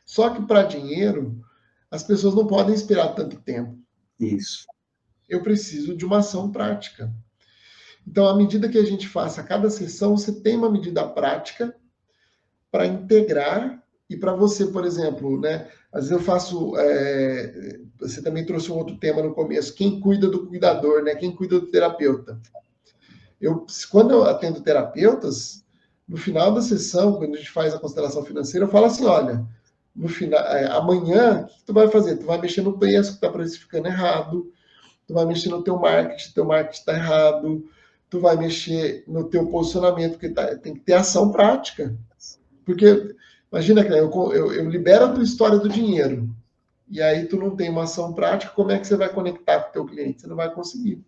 Só que para dinheiro, as pessoas não podem esperar tanto tempo. Isso. Eu preciso de uma ação prática. Então, à medida que a gente faça cada sessão, você tem uma medida prática para integrar e para você, por exemplo, né? Às vezes eu faço. Você também trouxe um outro tema no começo: quem cuida do cuidador, né? Quem cuida do terapeuta. Quando eu atendo terapeutas, no final da sessão, quando a gente faz a constelação financeira, eu falo assim: olha, no final, amanhã, o que tu vai fazer? Tu vai mexer no preço que está precificando errado, tu vai mexer no teu marketing está errado, tu vai mexer no teu posicionamento, porque tem que ter ação prática. Porque, imagina, eu libero a tua história do dinheiro, e aí tu não tem uma ação prática, como é que você vai conectar com o teu cliente? Você não vai conseguir.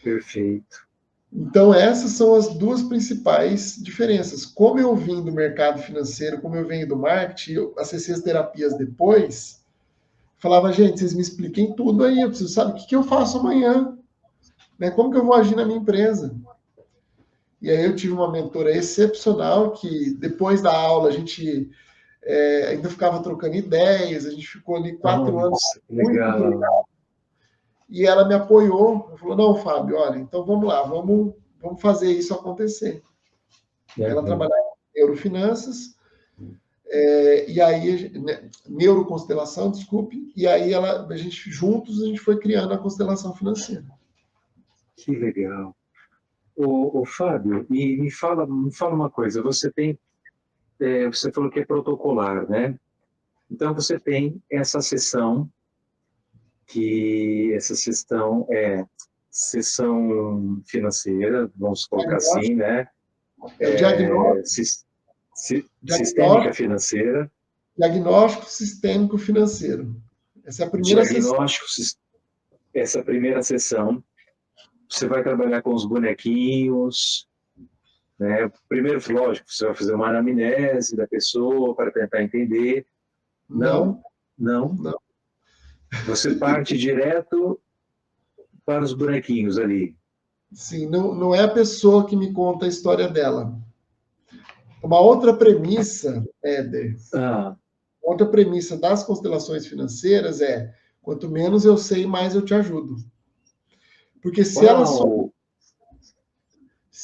Perfeito. Então, essas são as duas principais diferenças. Como eu vim do mercado financeiro, como eu venho do marketing, eu acessei as terapias depois, falava, gente, vocês me expliquem tudo aí, eu preciso saber o que eu faço amanhã, né? Como que eu vou agir na minha empresa? E aí eu tive uma mentora excepcional que depois da aula a gente ainda ficava trocando ideias, a gente ficou ali 4 anos muito legal. E ela me apoiou, falou, não, Fábio, olha, então vamos lá, vamos fazer isso acontecer. Ela trabalhava em neurofinanças, e aí, neuroconstelação, desculpe, e aí a gente foi criando a constelação financeira. Que legal. Ô, Fábio, e me fala uma coisa, você falou que é protocolar, né? Então você tem essa sessão, que essa sessão é sessão financeira, vamos colocar assim, né? Sistêmica financeira. Diagnóstico sistêmico financeiro. Essa é a primeira sessão. Essa primeira sessão, você vai trabalhar com os bonequinhos, né? Primeiro, lógico, você vai fazer uma anamnese da pessoa para tentar entender. Não. Você parte direto para os bonequinhos ali. Sim, não é a pessoa que me conta a história dela. Uma outra premissa, Éder, outra premissa das constelações financeiras é: quanto menos eu sei, mais eu te ajudo. Porque se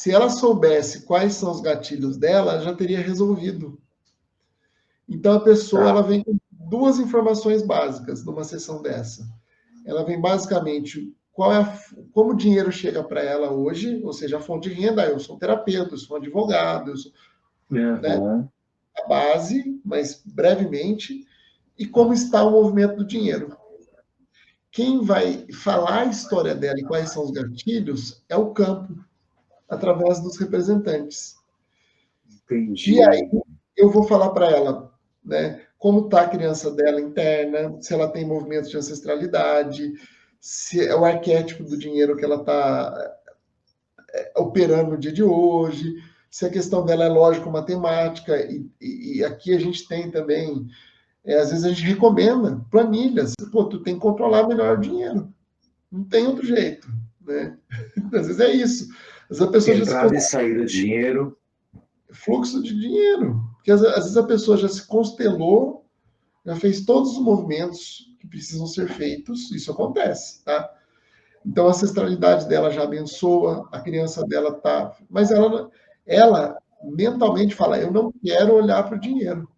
ela soubesse quais são os gatilhos dela, ela já teria resolvido. Então a pessoa ela vem com 2 informações básicas numa sessão dessa. Ela vem basicamente como o dinheiro chega para ela hoje, ou seja, a fonte de renda. Eu sou um terapeuta, eu sou um advogado, eu sou, né, a base, mas brevemente, e como está o movimento do dinheiro. Quem vai falar a história dela e quais são os gatilhos é o campo, através dos representantes. Entendi. E aí eu vou falar para ela, né, como está a criança dela interna, se ela tem movimentos de ancestralidade, se é o arquétipo do dinheiro que ela está operando no dia de hoje, se a questão dela é lógico-matemática, e aqui a gente tem também, às vezes a gente recomenda planilhas. Pô, tu tem que controlar melhor o dinheiro. Não tem outro jeito, né? Às vezes é isso. Às vezes a pessoa entrada e saída de dinheiro. Fluxo de dinheiro. Porque às vezes a pessoa já se constelou, já fez todos os movimentos que precisam ser feitos, isso acontece, tá? Então a ancestralidade dela já abençoa, a criança dela tá, mas ela mentalmente fala, eu não quero olhar para o dinheiro.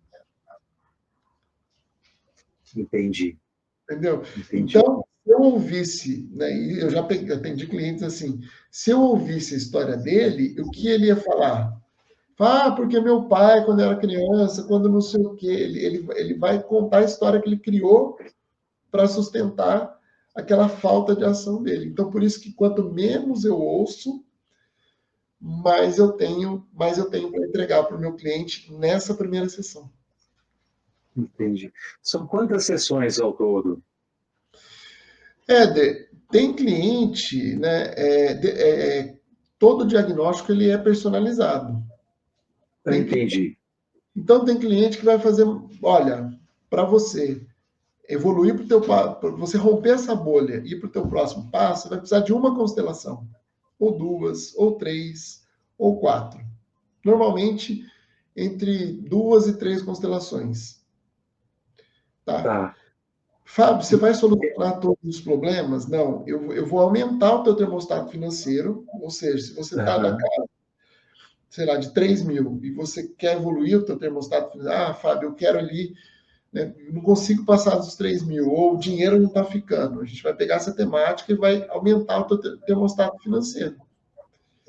Entendi. Entendeu? Entendi. Então, se eu ouvisse, né, e eu já atendi clientes assim, se eu ouvisse a história dele, o que ele ia falar? Fala, porque meu pai, quando era criança, quando não sei o quê, ele vai contar a história que ele criou para sustentar aquela falta de ação dele. Então, por isso que quanto menos eu ouço, mais eu tenho para entregar para o meu cliente nessa primeira sessão. Entendi. São quantas sessões ao todo? Éder, tem cliente, né? Todo diagnóstico ele é personalizado. Eu entendi. Então tem cliente que vai fazer, olha, para você evoluir para o teu, para você romper essa bolha e ir para o teu próximo passo, você vai precisar de uma constelação, ou duas, ou três, ou quatro. Normalmente entre 2 e 3 constelações, tá? Tá. Fábio, você vai solucionar todos os problemas? Não, eu vou aumentar o teu termostato financeiro, ou seja, se você está na Aham. casa, sei lá, de 3 mil e você quer evoluir o teu termostato financeiro, Fábio, eu quero ali, né, não consigo passar dos 3 mil, ou o dinheiro não está ficando. A gente vai pegar essa temática e vai aumentar o teu termostato financeiro.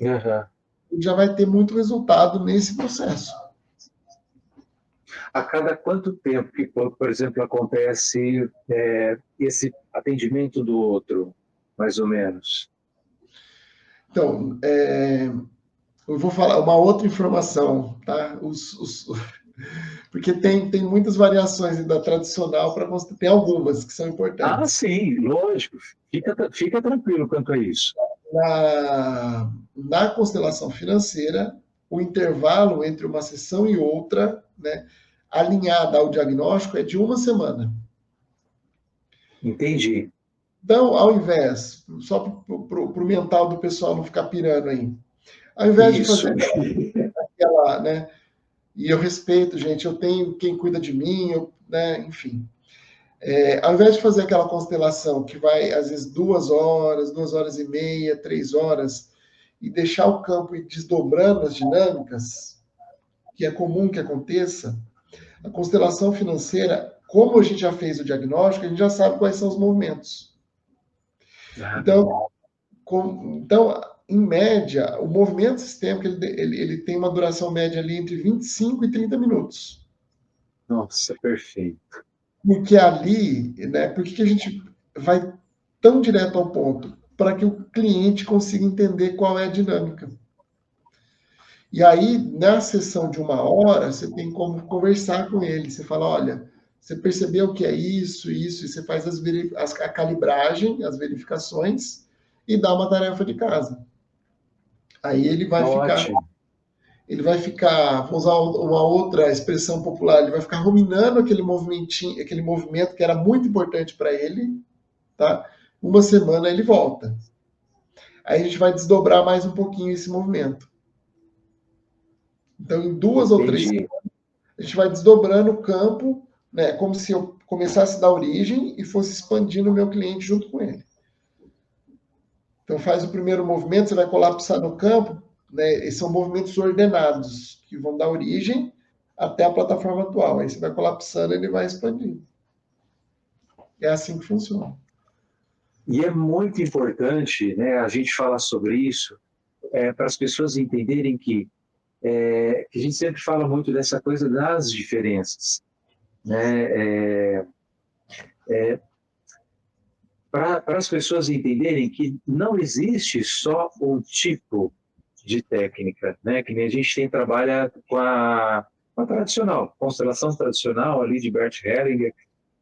Aham. E já vai ter muito resultado nesse processo. A cada quanto tempo que, por exemplo, acontece esse atendimento do outro, mais ou menos? Então, eu vou falar uma outra informação, tá? Porque tem muitas variações da tradicional para tem algumas que são Ah, importantes. sim, lógico. Fica tranquilo quanto a isso. Na constelação financeira, o intervalo entre uma sessão e outra, né, alinhada ao diagnóstico, é de uma semana. Entendi. Então, ao invés, só para o mental do pessoal não ficar pirando aí, ao invés de Isso. fazer aquela, né, e eu respeito, gente, eu tenho quem cuida de mim, né, enfim. Ao invés de fazer aquela constelação que vai, às vezes, 2 horas, 2 horas e meia, 3 horas, e deixar o campo ir desdobrando as dinâmicas, que é comum que aconteça, a constelação financeira, como a gente já fez o diagnóstico, a gente já sabe quais são os movimentos. Ah, Então, então em média, o movimento sistêmico ele tem uma duração média ali entre 25 e 30 minutos. nossa, perfeito. Porque ali, né, por que a gente vai tão direto ao ponto? Para que o cliente consiga entender qual é a dinâmica. E aí, na sessão de 1 hora, você tem como conversar com ele. Você fala, olha, você percebeu que é isso, isso, e você faz a calibragem, as verificações, e dá uma tarefa de casa. Aí Ótimo. ele vai ficar, vou usar uma outra expressão popular, ele vai ficar ruminando aquele movimentinho, aquele movimento que era muito importante para ele, tá? Uma semana ele volta. Aí a gente vai desdobrar mais um pouquinho esse movimento. Então, em 2 ou 3 Entendi. a gente vai desdobrando o campo, né? Como se eu começasse da origem e fosse expandindo o meu cliente junto com ele. Então, faz o primeiro movimento, você vai colapsar no campo, né? Esses são movimentos ordenados, que vão da origem até a plataforma atual. Aí você vai colapsando e ele vai expandindo. É assim que funciona. E é muito importante, né, a gente falar sobre isso, para as pessoas entenderem que a gente sempre fala muito dessa coisa das diferenças, né? Para as pessoas entenderem que não existe só um tipo de técnica, né? Que nem a gente trabalha com a tradicional, constelação tradicional ali de Bert Hellinger,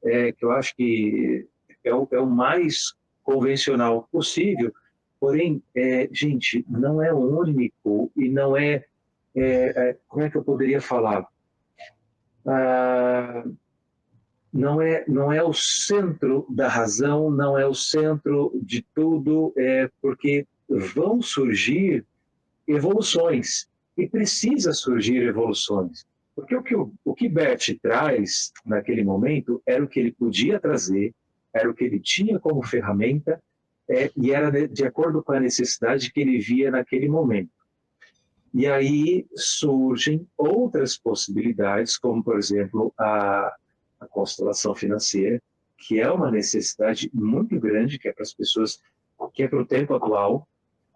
que eu acho que é o mais convencional possível, porém, gente, não é único e não como é que eu poderia falar? Ah, não é o centro da razão, não é o centro de tudo, porque vão surgir evoluções, e precisa surgir evoluções. Porque o que Bert traz naquele momento era o que ele podia trazer, era o que ele tinha como ferramenta, e era de acordo com a necessidade que ele via naquele momento. E aí surgem outras possibilidades, como, por exemplo, a constelação financeira, que é uma necessidade muito grande, que é para as pessoas, que é para o tempo atual,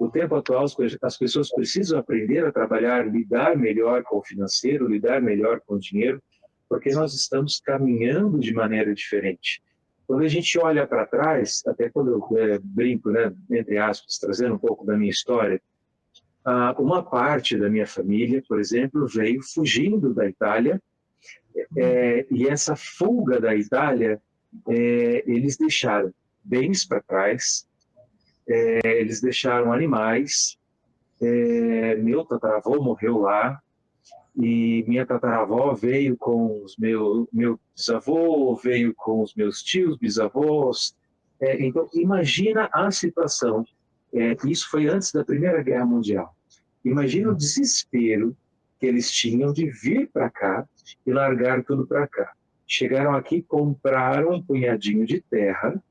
O tempo atual, as pessoas precisam aprender a trabalhar, lidar melhor com o financeiro, lidar melhor com o dinheiro, porque nós estamos caminhando de maneira diferente. Quando a gente olha para trás, até quando eu brinco, né, entre aspas, trazendo um pouco da minha história, uma parte da minha família, por exemplo, veio fugindo da Itália, e essa fuga da Itália, eles deixaram bens para trás, eles deixaram animais, meu tataravô morreu lá, e minha tataravó veio com meu bisavô, veio com os meus tios, bisavós. Então, imagina a situação. Isso foi antes da Primeira Guerra Mundial. Imagina o desespero que eles tinham de vir para cá e largar tudo para cá. Chegaram aqui, compraram um punhadinho de terra,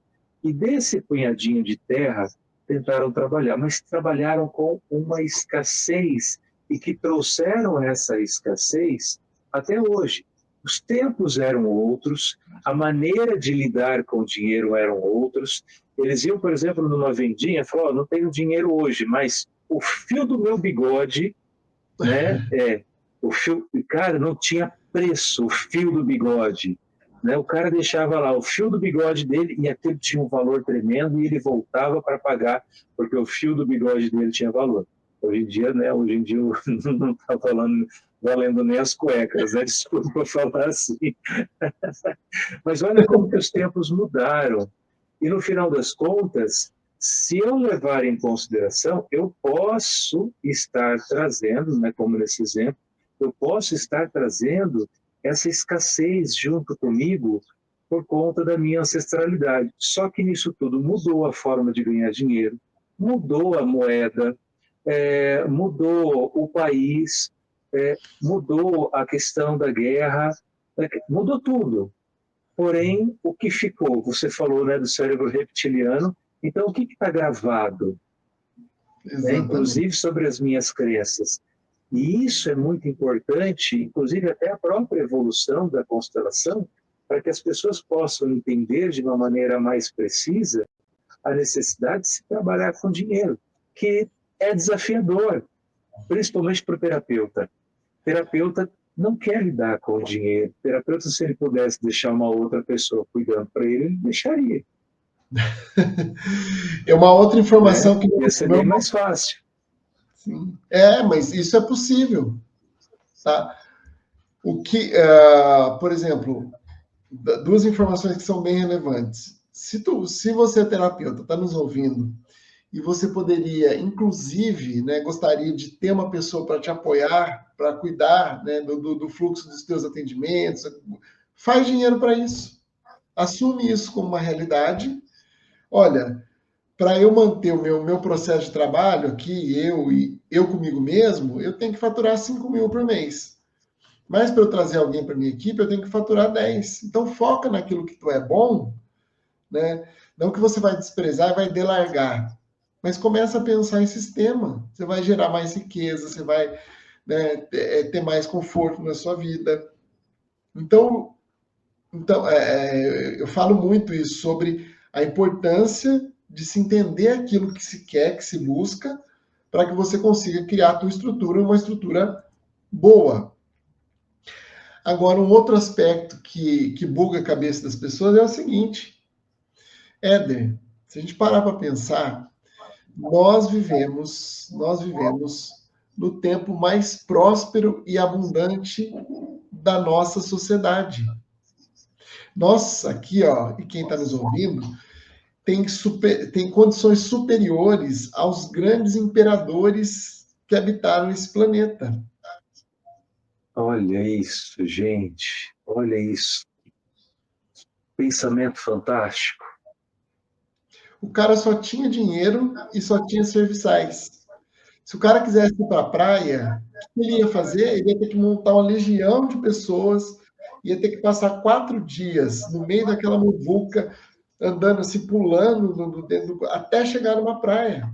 e desse punhadinho de terra tentaram trabalhar, mas trabalharam com uma escassez e que trouxeram essa escassez até hoje. Os tempos eram outros, a maneira de lidar com o dinheiro eram outros. Eles iam, por exemplo, numa vendinha e falavam, não tenho dinheiro hoje, mas o fio do meu bigode, né, o fio, cara, não tinha preço, o fio do bigode. Né? O cara deixava lá o fio do bigode dele e aquilo tinha um valor tremendo e ele voltava para pagar, porque o fio do bigode dele tinha valor. Hoje em dia, né? Hoje em dia eu não está valendo nem as cuecas, né? Desculpa falar assim. Mas olha como que os tempos mudaram. E no final das contas, se eu levar em consideração, eu posso estar trazendo, né, como nesse exemplo, eu posso estar trazendo essa escassez junto comigo por conta da minha ancestralidade. Só que nisso tudo mudou a forma de ganhar dinheiro, mudou a moeda, mudou o país, mudou a questão da guerra, mudou tudo. Porém, o que ficou? Você falou, né, do cérebro reptiliano. Então, o que está gravado? Inclusive sobre as minhas crenças. E isso é muito importante, inclusive até a própria evolução da constelação, para que as pessoas possam entender de uma maneira mais precisa a necessidade de se trabalhar com dinheiro, que é desafiador, principalmente para o terapeuta. O terapeuta não quer lidar com o dinheiro. O terapeuta, se ele pudesse deixar uma outra pessoa cuidando para ele, ele deixaria. É uma outra informação que... Ia ser bem mais fácil. Sim. Mas isso é possível. Tá? O que, por exemplo, duas informações que são bem relevantes. Se você é terapeuta, está nos ouvindo, e você poderia, inclusive, né, gostaria de ter uma pessoa para te apoiar, para cuidar, né, do fluxo dos teus atendimentos, faz dinheiro para isso. Assume isso como uma realidade. Olha, para eu manter o meu processo de trabalho aqui, eu comigo mesmo, eu tenho que faturar 5 mil por mês. Mas para eu trazer alguém para minha equipe, eu tenho que faturar 10. Então, foca naquilo que tu é bom, né? Não que você vai desprezar e vai delargar, mas começa a pensar em sistema. Você vai gerar mais riqueza, você vai, né, ter mais conforto na sua vida. Então eu falo muito isso sobre a importância de se entender aquilo que se quer, que se busca, para que você consiga criar a tua estrutura, uma estrutura boa. Agora, um outro aspecto que buga a cabeça das pessoas é o seguinte, Éder, se a gente parar para pensar, nós vivemos no tempo mais próspero e abundante da nossa sociedade. Nós aqui, e quem está nos ouvindo, tem condições superiores aos grandes imperadores que habitaram esse planeta. Olha isso, gente. Olha isso. Pensamento fantástico. O cara só tinha dinheiro e só tinha serviçais. Se o cara quisesse ir para a praia, o que ele ia fazer? Ele ia ter que montar uma legião de pessoas, ia ter que passar 4 dias no meio daquela muvuca, andando assim, pulando até chegar numa praia.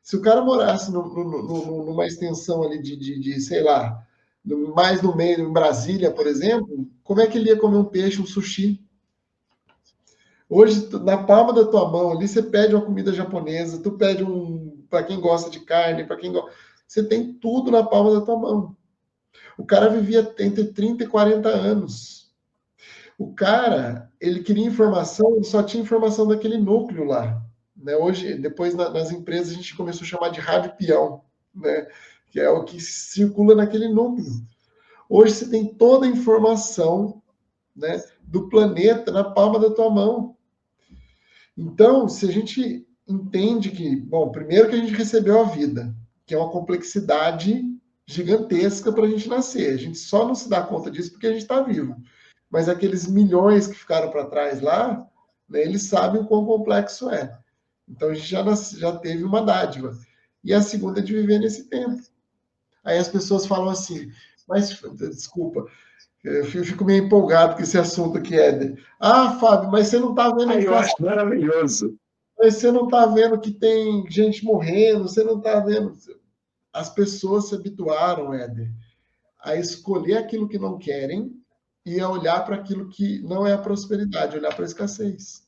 Se o cara morasse numa extensão ali de sei lá, mais no meio, em Brasília, por exemplo, como é que ele ia comer um peixe, um sushi? Hoje, na palma da tua mão ali, você pede uma comida japonesa, tu pede para quem gosta de carne, para quem gosta, você tem tudo na palma da tua mão. O cara vivia entre 30 e 40 anos. O cara, ele queria informação, ele só tinha informação daquele núcleo lá. Né? Hoje, depois nas empresas, a gente começou a chamar de rádio peão, né? Que é o que circula naquele núcleo. Hoje você tem toda a informação, né, do planeta na palma da tua mão. Então, se a gente entende que, bom, primeiro que a gente recebeu a vida, que é uma complexidade gigantesca para a gente nascer. A gente só não se dá conta disso porque a gente está vivo. Mas aqueles milhões que ficaram para trás lá, né, eles sabem o quão complexo é. Então a gente já teve uma dádiva. E a segunda é de viver nesse tempo. Aí as pessoas falam assim, mas, desculpa, eu fico meio empolgado com esse assunto aqui, Éder. Ah, Fábio, mas você não está vendo a Eu inflação. acho maravilhoso. Mas você não está vendo que tem gente morrendo, você não está vendo. As pessoas se habituaram, Éder, a escolher aquilo que não querem e a olhar para aquilo que não é a prosperidade, olhar para a escassez.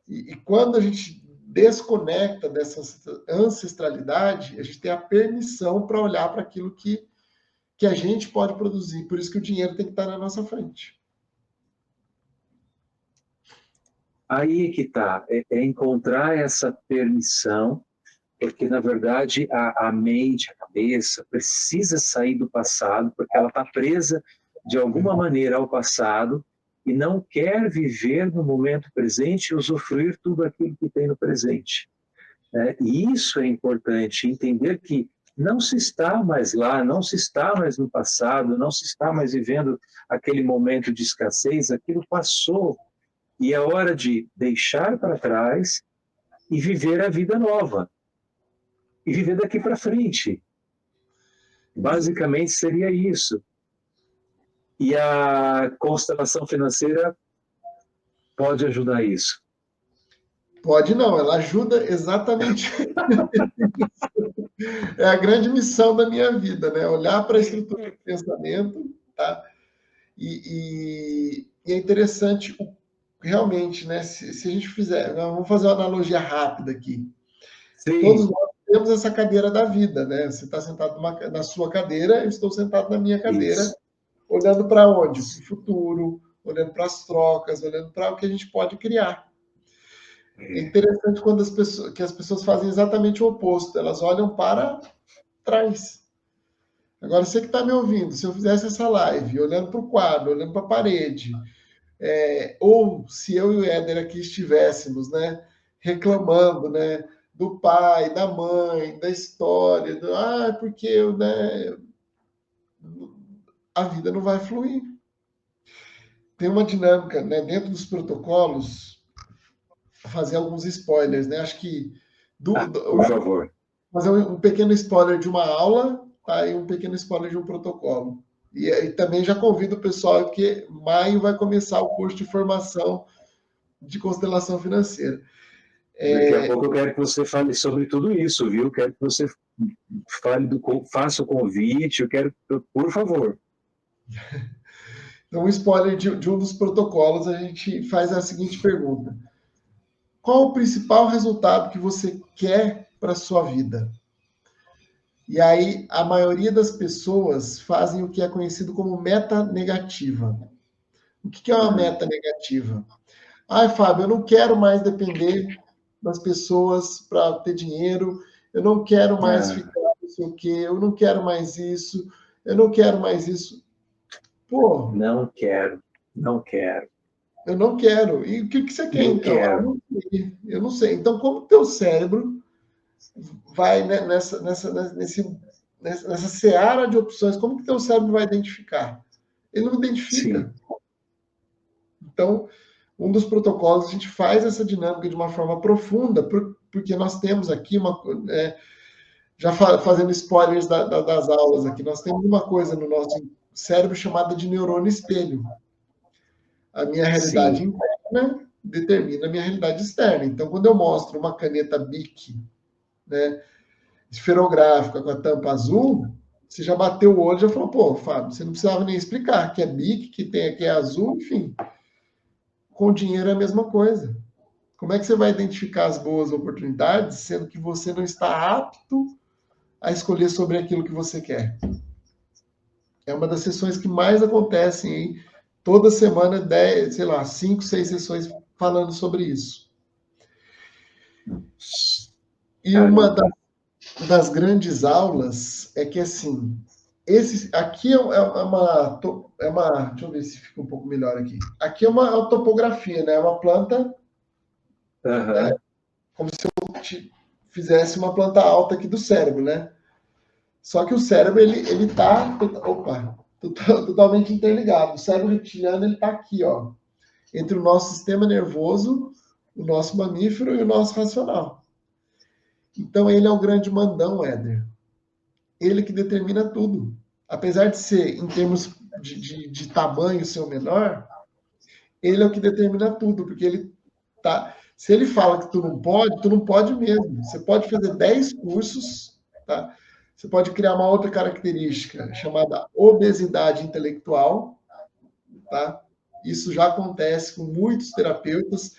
E quando a gente desconecta dessa ancestralidade, a gente tem a permissão para olhar para aquilo que a gente pode produzir. Por isso que o dinheiro tem que estar na nossa frente. Aí que está, é encontrar essa permissão, porque, na verdade, a mente, a cabeça, precisa sair do passado, porque ela está presa, de alguma maneira, ao passado, e não quer viver no momento presente e usufruir tudo aquilo que tem no presente. E isso é importante, entender que não se está mais lá, não se está mais no passado, não se está mais vivendo aquele momento de escassez, aquilo passou. E é hora de deixar para trás e viver a vida nova. E viver daqui para frente. Basicamente seria isso. E a constelação financeira pode ajudar isso. Pode não, ela ajuda exatamente. É a grande missão da minha vida, né? Olhar para a estrutura de pensamento, tá? E é interessante, realmente, né? Se a gente fizer, vamos fazer uma analogia rápida aqui. Sim. Todos nós temos essa cadeira da vida, né? Você está sentado na sua cadeira, eu estou sentado na minha cadeira, isso. Olhando para onde? Para o futuro, olhando para as trocas, olhando para o que a gente pode criar. É interessante quando as pessoas fazem exatamente o oposto, elas olham para trás. Agora, você que está me ouvindo, se eu fizesse essa live olhando para o quadro, olhando para a parede, ou se eu e o Éder aqui estivéssemos, né, reclamando, né, do pai, da mãe, da história, porque eu, né, a vida não vai fluir. Tem uma dinâmica, né, dentro dos protocolos, fazer alguns spoilers, né? Acho que por favor. Fazer um pequeno spoiler de uma aula, tá? E um pequeno spoiler de um protocolo. E também já convido o pessoal que maio vai começar o curso de formação de constelação financeira. Daqui a pouco eu quero que você fale sobre tudo isso, viu? Quero que você faça o convite, eu quero, por favor. Então, um spoiler de um dos protocolos, a gente faz a seguinte pergunta: qual o principal resultado que você quer para a sua vida? E aí, a maioria das pessoas fazem o que é conhecido como meta negativa. O que é uma meta negativa? Fábio, eu não quero mais depender das pessoas para ter dinheiro, eu não quero mais ficar não sei o quê, eu não quero mais isso, eu não quero mais isso. Pô, não quero. Eu não quero. E o que você quer, então? Eu não sei. Então, como o teu cérebro vai, né, nessa seara de opções, como que o teu cérebro vai identificar? Ele não identifica. Sim. Então, um dos protocolos, a gente faz essa dinâmica de uma forma profunda, porque nós temos aqui já fazendo spoilers das aulas aqui, nós temos uma coisa no nosso cérebro chamada de neurônio espelho. A minha realidade interna determina a minha realidade externa. Então, quando eu mostro uma caneta Bic, né, esferográfica com a tampa azul, você já bateu o olho e já falou, pô, Fábio, você não precisava nem explicar que é Bic, que é azul, enfim. com o dinheiro é a mesma coisa. Como é que você vai identificar as boas oportunidades, sendo que você não está apto a escolher sobre aquilo que você quer? É uma das sessões que mais acontecem, hein? Toda semana, 10, sei lá, 5, 6 sessões falando sobre isso. E uma das grandes aulas é que, assim, aqui deixa eu ver se fica um pouco melhor aqui. Aqui é uma topografia, né? É uma planta, né? Como se eu fizesse uma planta alta aqui do cérebro, né? Só que o cérebro, ele tá, totalmente interligado. O cérebro reptiliano, ele tá aqui, ó, entre o nosso sistema nervoso, o nosso mamífero e o nosso racional. Então, ele é o grande mandão, Éder. Ele que determina tudo. Apesar de ser, em termos de tamanho, ser o menor, ele é o que determina tudo, porque ele tá. Se ele fala que tu não pode mesmo. Você pode fazer 10 cursos, tá? Você pode criar uma outra característica chamada obesidade intelectual, tá? Isso já acontece com muitos terapeutas.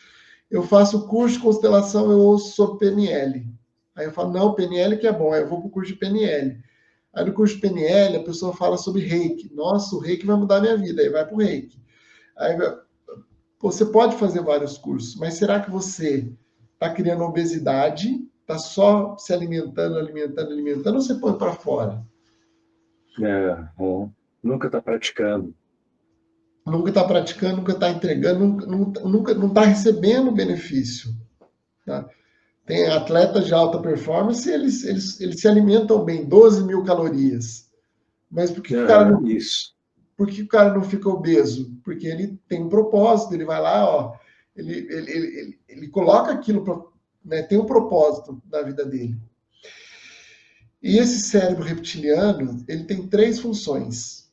Eu faço curso de constelação, eu ouço sobre PNL. Aí eu falo, não, PNL que é bom, aí eu vou para o curso de PNL. Aí no curso de PNL, a pessoa fala sobre reiki. Nossa, o reiki vai mudar a minha vida, aí vai para o reiki. Aí você pode fazer vários cursos, mas será que você está criando obesidade, está só se alimentando, ou você põe para fora? Nunca está praticando. Nunca está praticando, nunca está entregando, nunca não está recebendo benefício. Tá? Tem atletas de alta performance, eles se alimentam bem, 12 mil calorias. Mas por que o cara não... Isso. Por que o cara não fica obeso? Porque ele tem um propósito, ele vai lá, ó, ele coloca aquilo, né, tem um propósito da vida dele. E esse cérebro reptiliano, ele tem 3 funções,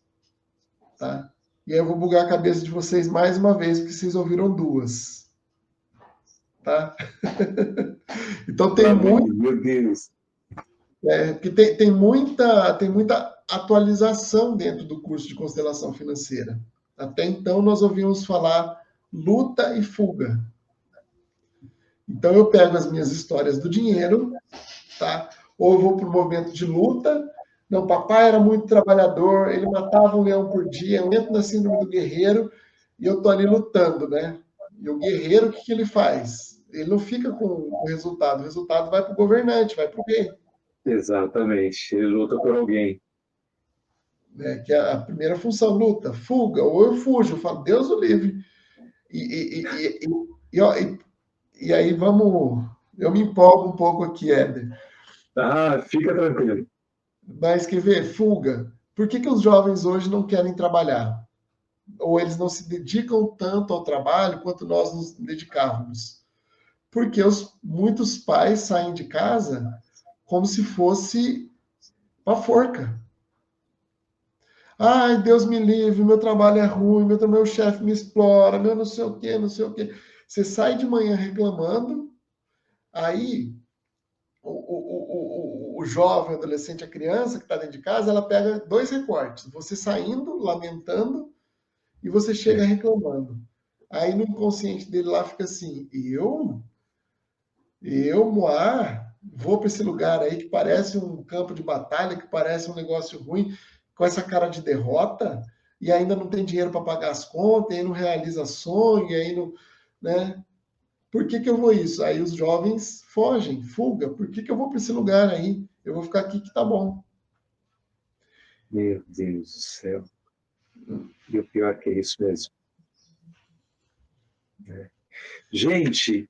tá? E aí eu vou bugar a cabeça de vocês mais uma vez, porque vocês ouviram 2, tá? Então tem muito... Meu Deus. Porque tem muita atualização dentro do curso de constelação financeira. Até então, nós ouvimos falar luta e fuga. Então, eu pego as minhas histórias do dinheiro, tá? Ou eu vou para o movimento de luta. Não, papai era muito trabalhador, ele matava um leão por dia, eu entro na síndrome do guerreiro e eu tô ali lutando, né? E o guerreiro, o que ele faz? Ele não fica com o resultado vai para o governante, vai para o rei. Exatamente, ele luta por alguém. Que é a primeira função, luta, fuga, ou eu fujo, eu falo, Deus o livre. E aí vamos, eu me empolgo um pouco aqui, Éder. Fica tranquilo. Mas quer ver, fuga. Por que os jovens hoje não querem trabalhar? Ou eles não se dedicam tanto ao trabalho quanto nós nos dedicávamos? Porque muitos pais saem de casa como se fosse uma forca. Ai, Deus me livre, meu trabalho é ruim, meu chefe me explora, meu não sei o quê, não sei o quê. Você sai de manhã reclamando, aí o jovem, o adolescente, a criança que está dentro de casa, ela pega 2 recortes. Você saindo, lamentando, e você chega reclamando. Aí no inconsciente dele lá fica assim, Moá, vou para esse lugar aí que parece um campo de batalha, que parece um negócio ruim, com essa cara de derrota, e ainda não tem dinheiro para pagar as contas, e aí não realiza sonho, e aí não, né? Por que eu vou isso? Aí os jovens fogem, fuga. Por que eu vou para esse lugar aí? Eu vou ficar aqui que tá bom. Meu Deus do céu. E o pior que é isso mesmo. Gente,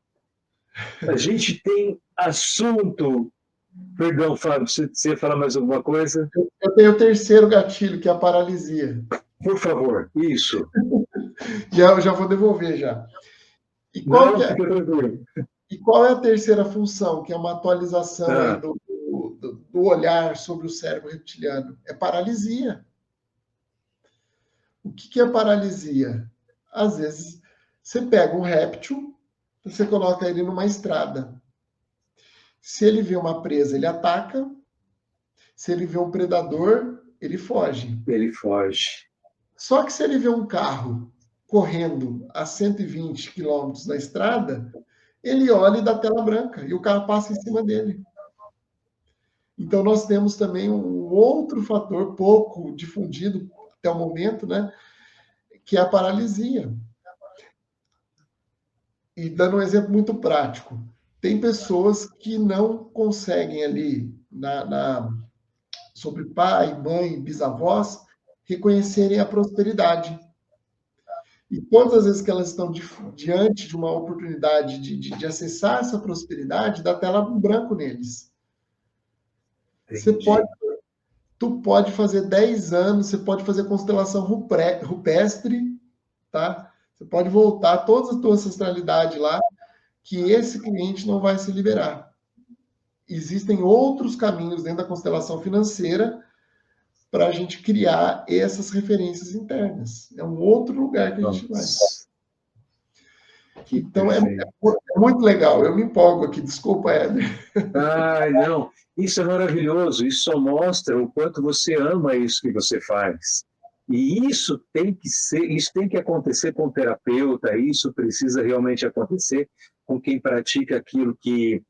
a gente tem assunto. Perdão, Fábio, você ia falar mais alguma coisa? Eu tenho o terceiro gatilho, que é a paralisia. Por favor, isso. Eu já vou devolver já. E qual é a terceira função, que é uma atualização aí do olhar sobre o cérebro reptiliano? É paralisia. O que é paralisia? Às vezes, você pega um réptil, você coloca ele numa estrada. Se ele vê uma presa, ele ataca. Se ele vê um predador, ele foge. Ele foge. Só que se ele vê um carro correndo a 120 quilômetros na estrada, ele olha e dá tela branca, e o carro passa em cima dele. Então, nós temos também um outro fator pouco difundido até o momento, né, que é a paralisia. E dando um exemplo muito prático, tem pessoas que não conseguem ali, sobre pai, mãe, bisavós, reconhecerem a prosperidade. E todas as vezes que elas estão diante de uma oportunidade de acessar essa prosperidade, dá tela branco neles. Tu pode fazer 10 anos, você pode fazer constelação rupestre, tá? Você pode voltar toda a tua ancestralidade lá, que esse cliente não vai se liberar. Existem outros caminhos dentro da constelação financeira para a gente criar essas referências internas. É um outro lugar que a gente vai. Então, é muito legal. Eu me empolgo aqui. Desculpa, Éder. Ah, não. Isso é maravilhoso. Isso só mostra o quanto você ama isso que você faz. E isso tem que acontecer com o terapeuta, isso precisa realmente acontecer com quem pratica aquilo que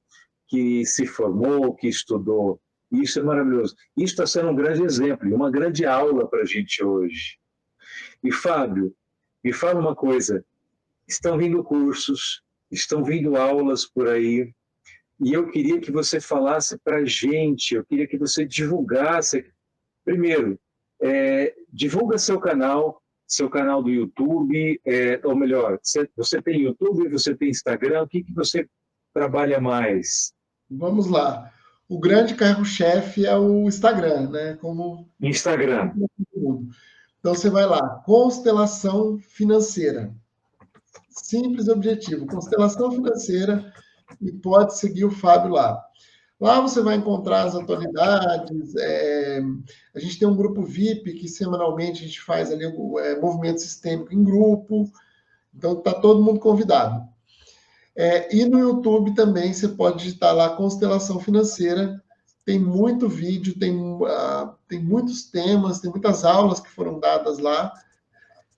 se formou, que estudou. Isso é maravilhoso. Isso está sendo um grande exemplo, uma grande aula para a gente hoje. E, Fábio, me fala uma coisa. Estão vindo cursos, estão vindo aulas por aí, e eu queria que você falasse para a gente, eu queria que você divulgasse. Primeiro, divulga seu canal do YouTube, ou melhor, você tem YouTube, você tem Instagram, o que você trabalha mais? Vamos lá. O grande carro-chefe é o Instagram, né? Como Instagram. Então você vai lá, constelação financeira. Simples e objetivo, constelação financeira, e pode seguir o Fábio lá. Lá você vai encontrar as atualidades, a gente tem um grupo VIP que semanalmente a gente faz ali movimento sistêmico em grupo, então está todo mundo convidado. E no YouTube também você pode digitar lá Constelação Financeira, tem muito vídeo, tem muitos temas, tem muitas aulas que foram dadas lá,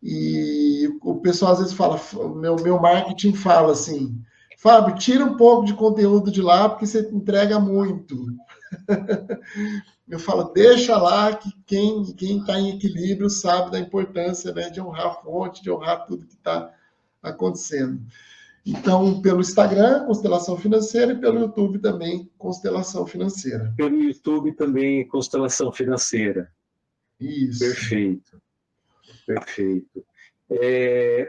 e o pessoal às vezes fala, meu marketing fala assim, Fábio, tira um pouco de conteúdo de lá, porque você entrega muito. Eu falo, deixa lá, que quem está em equilíbrio sabe da importância, né, de honrar a fonte, de honrar tudo que está acontecendo. Então, pelo Instagram, Constelação Financeira, e pelo YouTube também, Constelação Financeira. Pelo YouTube também, Constelação Financeira. Isso. Perfeito. Perfeito.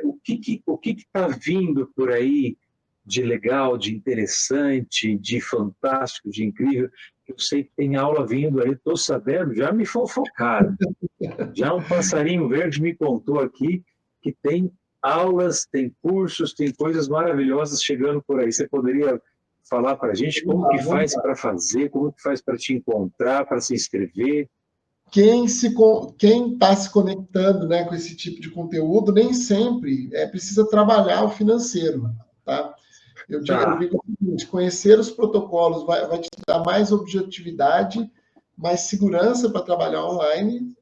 O que está vindo por aí de legal, de interessante, de fantástico, de incrível? Eu sei que tem aula vindo aí, estou sabendo, já me fofocaram. Já um passarinho verde me contou aqui que tem aulas, tem cursos, tem coisas maravilhosas chegando por aí. Você poderia falar para a gente como que faz para fazer, como que faz para te encontrar, para se inscrever? Quem está se conectando, né, com esse tipo de conteúdo, nem sempre precisa trabalhar o financeiro, tá? Eu digo o seguinte, conhecer os protocolos vai te dar mais objetividade, mais segurança para trabalhar online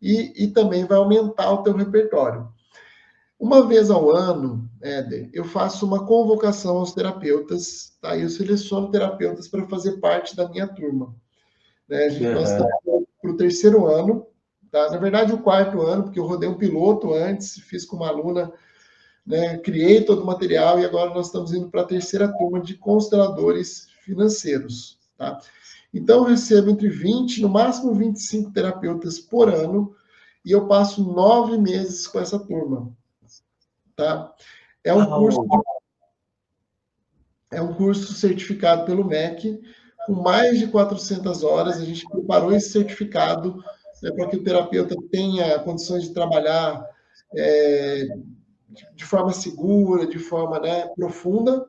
e também vai aumentar o teu repertório. Uma vez ao ano, Éder, eu faço uma convocação aos terapeutas, tá? Eu seleciono terapeutas para fazer parte da minha turma. Né? Nós estamos para o 3º ano, tá? Na verdade, o 4º ano, porque eu rodei um piloto antes, fiz com uma aluna, né? Criei todo o material e agora nós estamos indo para a 3ª turma de consteladores financeiros. Tá? Então, eu recebo entre 20, no máximo 25 terapeutas por ano e eu passo 9 meses com essa turma. Tá? É um curso certificado pelo MEC, com mais de 400 horas. A gente preparou esse certificado, né, para que o terapeuta tenha condições de trabalhar de forma segura, de forma, né, profunda.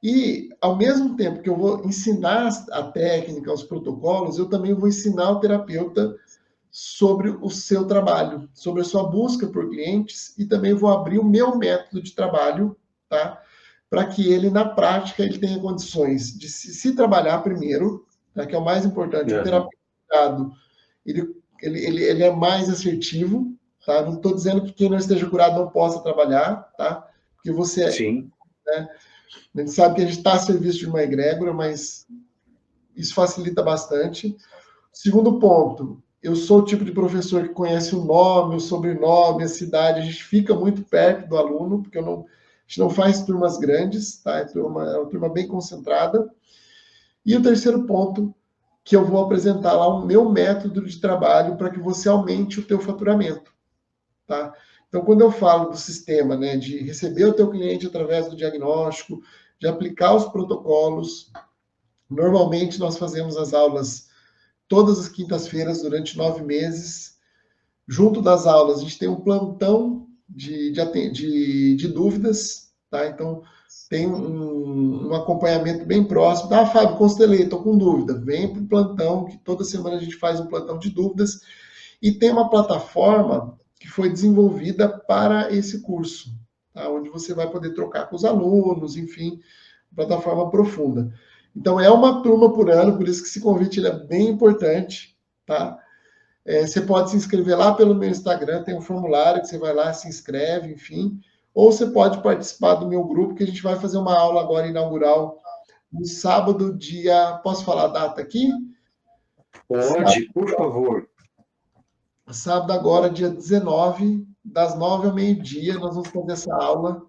E, ao mesmo tempo que eu vou ensinar a técnica, os protocolos, eu também vou ensinar o terapeuta sobre o seu trabalho, sobre a sua busca por clientes, e também vou abrir o meu método de trabalho, tá? Para que ele, na prática, ele tenha condições de se trabalhar primeiro, tá? Que é o mais importante. O terapeuta, ele é mais assertivo, tá? Não estou dizendo que quem não esteja curado não possa trabalhar, tá? Porque você, Sim. né, a gente sabe que a gente está a serviço de uma egrégora, mas isso facilita bastante. Segundo ponto, eu sou o tipo de professor que conhece o nome, o sobrenome, a cidade, a gente fica muito perto do aluno, porque a gente não faz turmas grandes, tá? É uma turma bem concentrada. E o terceiro ponto, que eu vou apresentar lá o meu método de trabalho para que você aumente o teu faturamento, tá? Então, quando eu falo do sistema, né, de receber o teu cliente através do diagnóstico, de aplicar os protocolos, normalmente nós fazemos as aulas todas as quintas-feiras durante 9 meses. Junto das aulas, a gente tem um plantão de dúvidas, tá? Então, tem um acompanhamento bem próximo. Ah, Fábio, constelei, estou com dúvida. Vem para o plantão, que toda semana a gente faz um plantão de dúvidas. E tem uma plataforma que foi desenvolvida para esse curso, tá? Onde você vai poder trocar com os alunos, enfim, plataforma profunda. Então, é uma turma por ano, por isso que esse convite ele é bem importante, tá? Você pode se inscrever lá pelo meu Instagram, tem um formulário que você vai lá, se inscreve, enfim. Ou você pode participar do meu grupo, que a gente vai fazer uma aula agora inaugural no sábado, dia. Posso falar a data aqui? Pode, por favor. Sábado agora, dia 19, das 9 ao meio-dia, nós vamos fazer essa aula.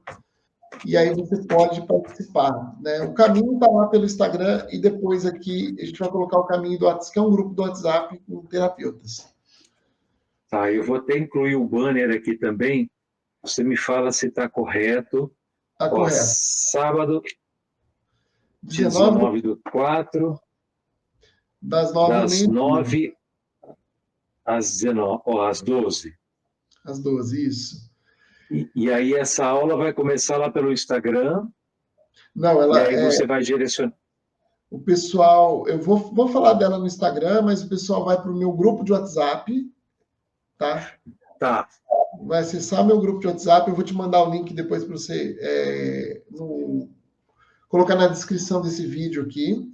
E aí você pode participar, né? O caminho está lá pelo Instagram e depois aqui a gente vai colocar o caminho do WhatsApp, que é um grupo do WhatsApp com terapeutas. Tá, eu vou até incluir o banner aqui também. Você me fala se está correto. Tá Ó, correto. sábado, 19 19/4, das 9 ao das meio-dia. 9 às 19, ó, às 12. Às 12, isso. E aí essa aula vai começar lá pelo Instagram, Não, e ela aí é. você vai direcionar. O pessoal, eu vou falar dela no Instagram, mas o pessoal vai para o meu grupo de WhatsApp, tá? Tá, Vai acessar meu grupo de WhatsApp, eu vou te mandar o link depois para você colocar na descrição desse vídeo aqui,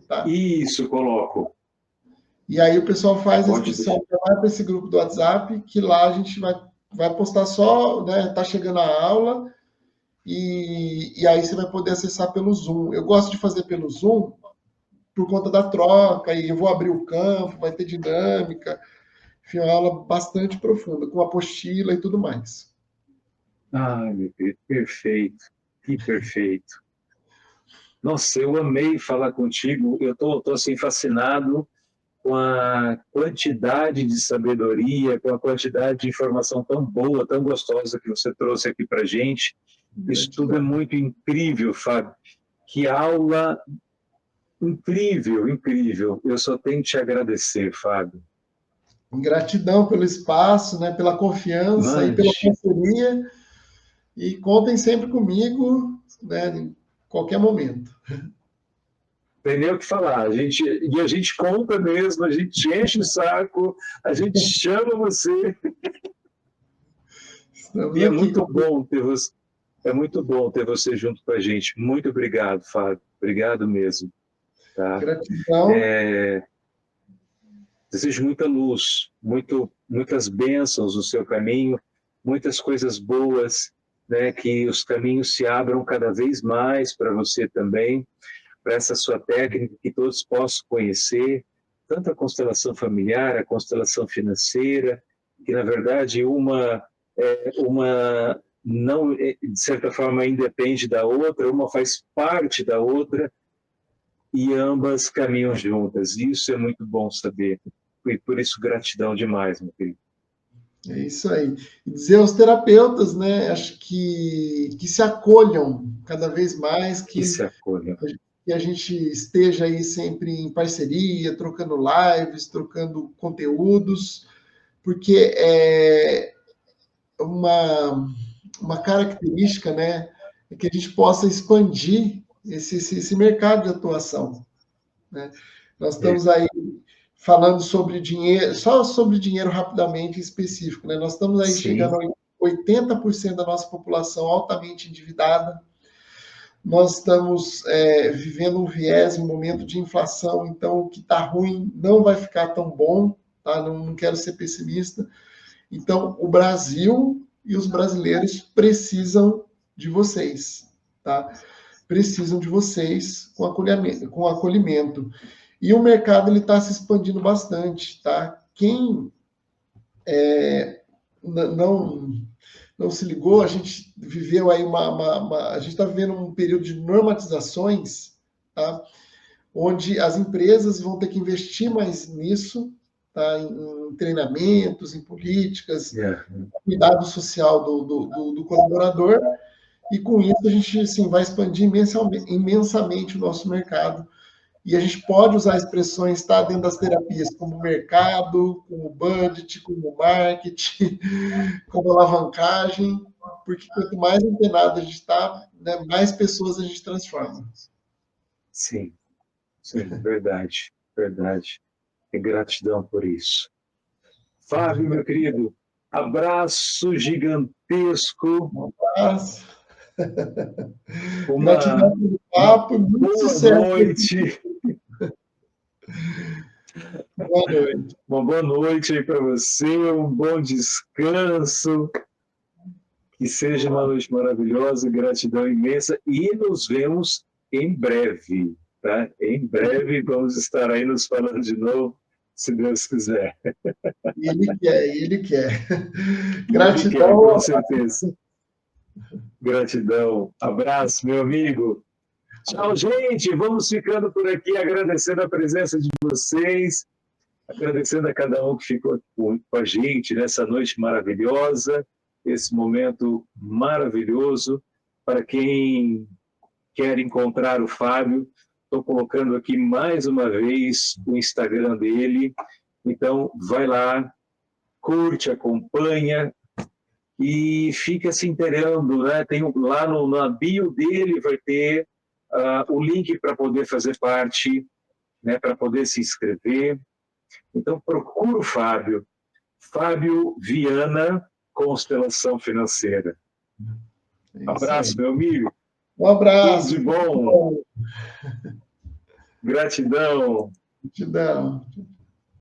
tá? isso, coloco. E aí o pessoal faz a Pode inscrição, deixar. vai para esse grupo do WhatsApp, que lá a gente vai postar só, né? Tá chegando a aula, e aí você vai poder acessar pelo Zoom. Eu gosto de fazer pelo Zoom por conta da troca, e eu vou abrir o campo, vai ter dinâmica, enfim, é uma aula bastante profunda, com apostila e tudo mais. Ai, meu Deus, perfeito. Que perfeito. Nossa, eu amei falar contigo. Eu tô assim fascinado com a quantidade de sabedoria, com a quantidade de informação tão boa, tão gostosa que você trouxe aqui para gente. Isso tudo é muito incrível, Fábio. Que aula incrível, incrível. Eu só tenho que te agradecer, Fábio. Gratidão pelo espaço, né, pela confiança e pela Mande. parceria. E contem sempre comigo, né, em qualquer momento. Tem nem o que falar. A gente conta mesmo, a gente enche o saco, a gente chama você. Estamos E é aqui. muito bom ter você. É muito bom ter você junto com a gente. Muito obrigado, Fábio. Obrigado mesmo. Tá? Gratidão. Desejo muita luz, muitas bênçãos no seu caminho, muitas coisas boas, né? Que os caminhos se abram cada vez mais para você também, para essa sua técnica, que todos possam conhecer, tanto a constelação familiar, a constelação financeira, que na verdade uma não, de certa forma, independe da outra, uma faz parte da outra, e ambas caminham juntas. Isso é muito bom saber. E por isso, gratidão demais, meu querido. É isso aí. E dizer aos terapeutas, né, acho que se acolham cada vez mais, Que se acolha. que a gente esteja aí sempre em parceria, trocando lives, trocando conteúdos, porque é uma característica, né, é que a gente possa expandir esse mercado de atuação, né? Nós estamos aí falando sobre dinheiro, só sobre dinheiro rapidamente específico, né? Nós estamos aí chegando a 80% da nossa população altamente endividada. Nós estamos vivendo um viés, um momento de inflação, então o que está ruim não vai ficar tão bom, tá? Não quero ser pessimista. Então, o Brasil e os brasileiros precisam de vocês, tá? Precisam de vocês com acolhimento, com acolhimento. E o mercado ele está se expandindo bastante, tá? Quem não se ligou, a gente viveu aí a gente está vivendo um período de normatizações, tá? Onde as empresas vão ter que investir mais nisso, tá? Em treinamentos, em políticas, cuidado social do colaborador, e com isso a gente assim, vai expandir imensamente o nosso mercado. E a gente pode usar expressões tá, dentro das terapias, como mercado, como budget, como marketing, como alavancagem, porque quanto mais antenado a gente está, né, mais pessoas a gente transforma. Sim, sim, verdade, verdade. E gratidão por isso. Fábio, meu querido, abraço gigantesco. Um abraço. Uma Gratidão pelo papo e muito boa sucesso. noite. Boa noite. Uma boa noite aí para você, um bom descanso. Que seja uma noite maravilhosa, gratidão imensa. E nos vemos em breve, tá? Em breve vamos estar aí nos falando de novo, se Deus quiser. Ele quer. Ele quer, Gratidão. com certeza. Gratidão. Abraço, meu amigo. Tchau, gente. Vamos ficando por aqui, agradecendo a presença de vocês, agradecendo a cada um que ficou com a gente nessa noite maravilhosa, esse momento maravilhoso. Para quem quer encontrar o Fábio, estou colocando aqui mais uma vez o Instagram dele. Então, vai lá, curte, acompanha e fica se inteirando, né? Tem lá na bio dele vai ter o link para poder fazer parte, né? Para poder se inscrever. Então, procura o Fábio. Fábio Viana, Constelação Financeira. Abraço, meu amigo. Um abraço. Tudo de bom. Gratidão. Gratidão.